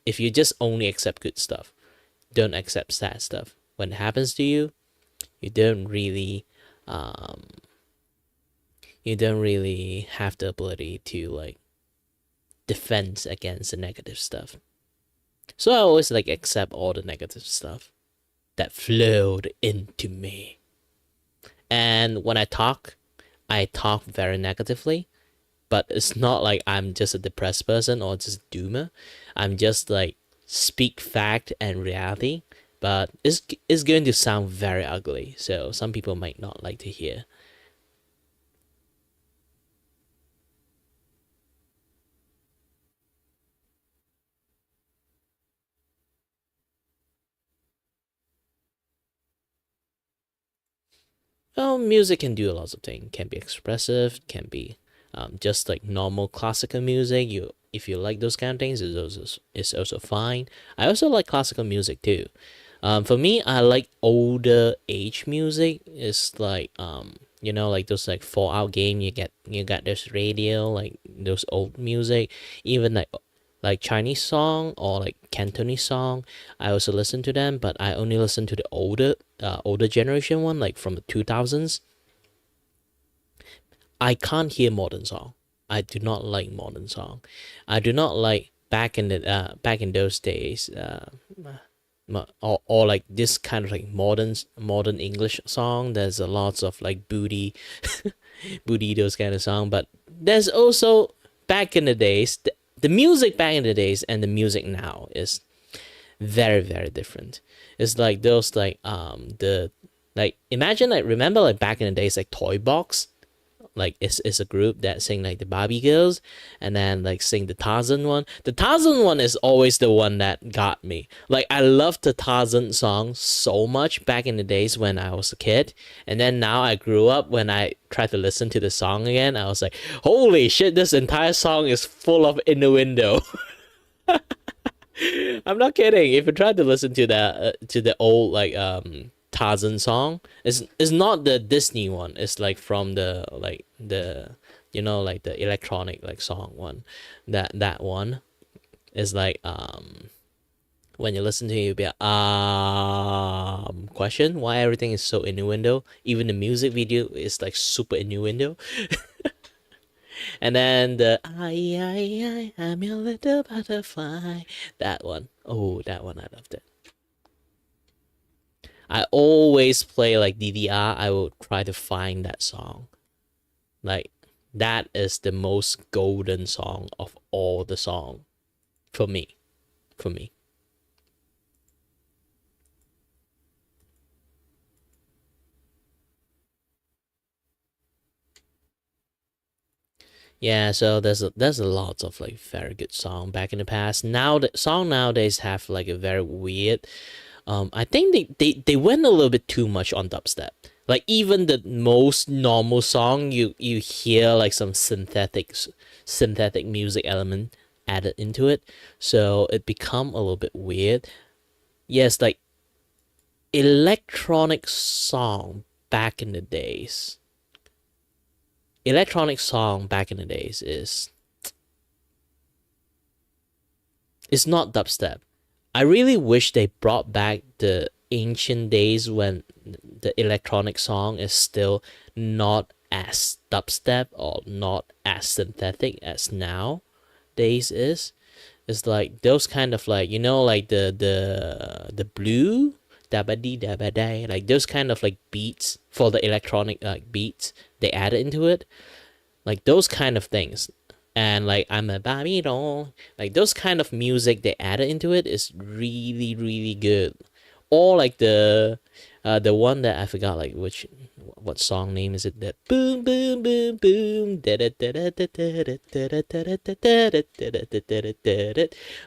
If you just only accept good stuff, don't accept sad stuff. When it happens to you, you don't really have the ability to like defend against the negative stuff. So I always like accept all the negative stuff that flowed into me. And when I talk very negatively, but it's not like I'm just a depressed person or just a doomer. I'm just like speak fact and reality, but it's going to sound very ugly, so some people might not like to hear. Well, music can do lots of things. Can be expressive, can be just like normal classical music. If you like those kind of things, it's also fine. I also like classical music too. For me, I like older age music. It's like like those like Fallout game. You got this radio, like those old music, even like Chinese song or like Cantonese song. I also listen to them, but I only listen to the older generation one, like from the 2000s. I can't hear modern song. I do not like modern song. I do not like back in those days. Or like this kind of like modern English song. There's a lots of like booty, booty those kind of song. But there's also back in the days the music back in the days and the music now is very different. It's like those like the like imagine like remember like back in the days like Toy Box. Like it's a group that sing like the Barbie girls and then like sing the Tarzan one. The Tarzan one is always the one that got me. Like I loved the Tarzan song so much back in the days when I was a kid. And then now I grew up, when I tried to listen to the song again, I was like, holy shit, this entire song is full of innuendo. I'm not kidding. If you try to listen to the old like Tarzan song, it's not the Disney one. It's like from the like the like the electronic like song one. That one is like when you listen to it, you'll be like, question why everything is so innuendo. Even the music video is like super innuendo. And then the I'm your little butterfly. That one. Oh, that one I loved it. I always play like DDR. I will try to find that song. Like that is the most golden song of all the song. for me. Yeah, so there's a lot of like very good song back in the past. Now the song nowadays have like a very weird. I think they went a little bit too much on dubstep. Like even the most normal song, you hear like some synthetic music element added into it, so it become a little bit weird. Yes, like electronic song back in the days. Electronic song back in the days is it's not dubstep. I really wish they brought back the ancient days when the electronic song is still not as dubstep or not as synthetic as nowadays is. It's like those kind of like, you know, like the blue dabadi dabadai, like those kind of like beats for the electronic like beats they added into it, like those kind of things. And like I'm a Babylon, like those kind of music they added into it is really really good. Or like the one that I forgot, like what song name is it, that boom boom boom boom,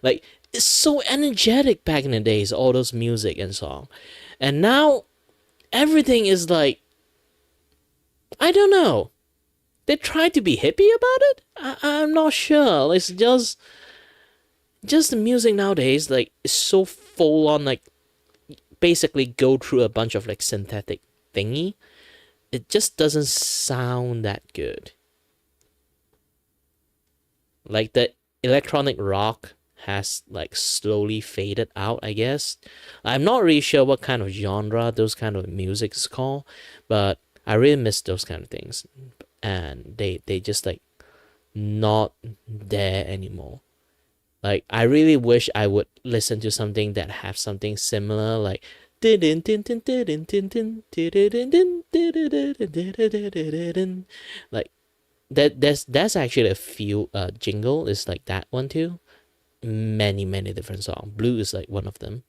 like it's so energetic back in the days, all those music and song. And now everything is like, I don't know, they try to be hippie about it. I'm not sure. It's just the music nowadays, like, is so full on, like, basically go through a bunch of like synthetic thingy. It just doesn't sound that good. Like the electronic rock has like slowly faded out, I guess. I'm not really sure what kind of genre those kind of music is called, but I really miss those kind of things. And they just like not there anymore. Like I really wish I would listen to something that have something similar, like like that's actually a few jingle is like that one too. Many different songs. Blue is like one of them.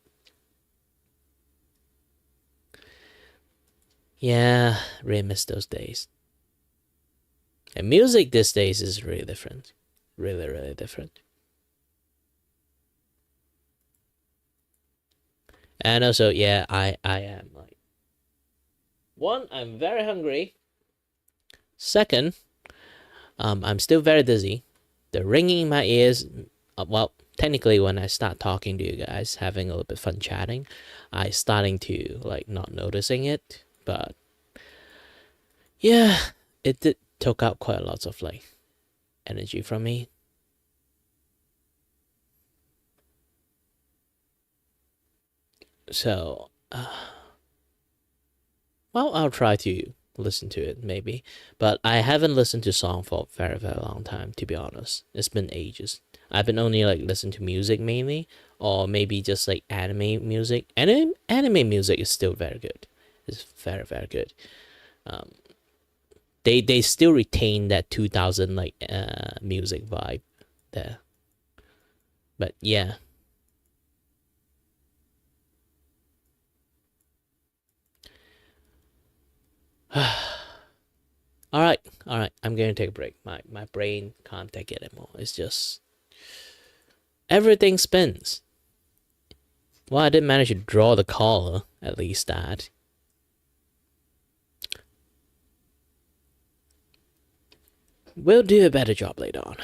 Yeah, really miss those days. And music these days is really different. Really different. And also, yeah, I am like, one, I'm very hungry. Second, I'm still very dizzy. The ringing in my ears, well, technically when I start talking to you guys, having a little bit fun chatting, I starting to like not noticing it, but yeah, it did took out quite a lot of like energy from me. So, well, I'll try to listen to it maybe, but I haven't listened to song for a very long time, to be honest. It's been ages. I've been only like listening to music mainly, or maybe just like anime music. Anime music is still very good. It's very good. They still retain that 2000 like music vibe there. But yeah. All right. I'm going to take a break. My brain can't take it anymore. It's just everything spins. Well, I did manage to draw the collar, at least that. We'll do a better job later on.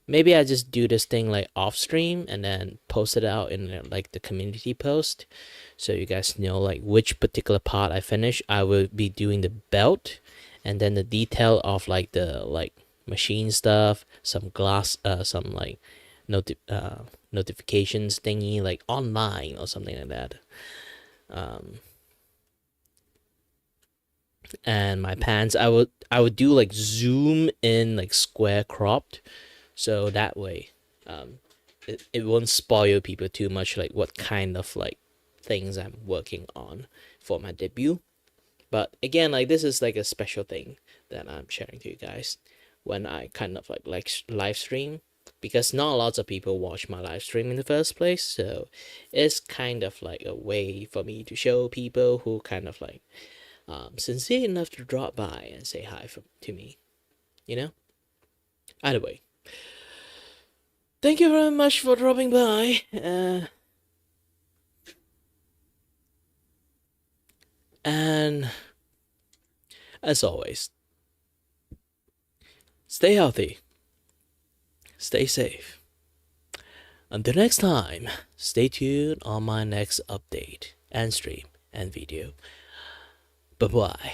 Maybe I just do this thing like off stream and then post it out in like the community post, so you guys know like which particular part I finish. I will be doing the belt, and then the detail of like the like machine stuff, some glass, some like notifications thingy like online or something like that. And my pants, I would do like zoom in like square cropped, so that way it won't spoil people too much like what kind of like things I'm working on for my debut. But again, like this is like a special thing that I'm sharing to you guys when I kind of like live stream. because not lots of people watch my live stream in the first place, so it's kind of like a way for me to show people who kind of like sincere enough to drop by and say hi to me, you know. Either way, thank you very much for dropping by. And as always, stay healthy, stay safe. Until next time, stay tuned on my next update and stream and video. Bye bye.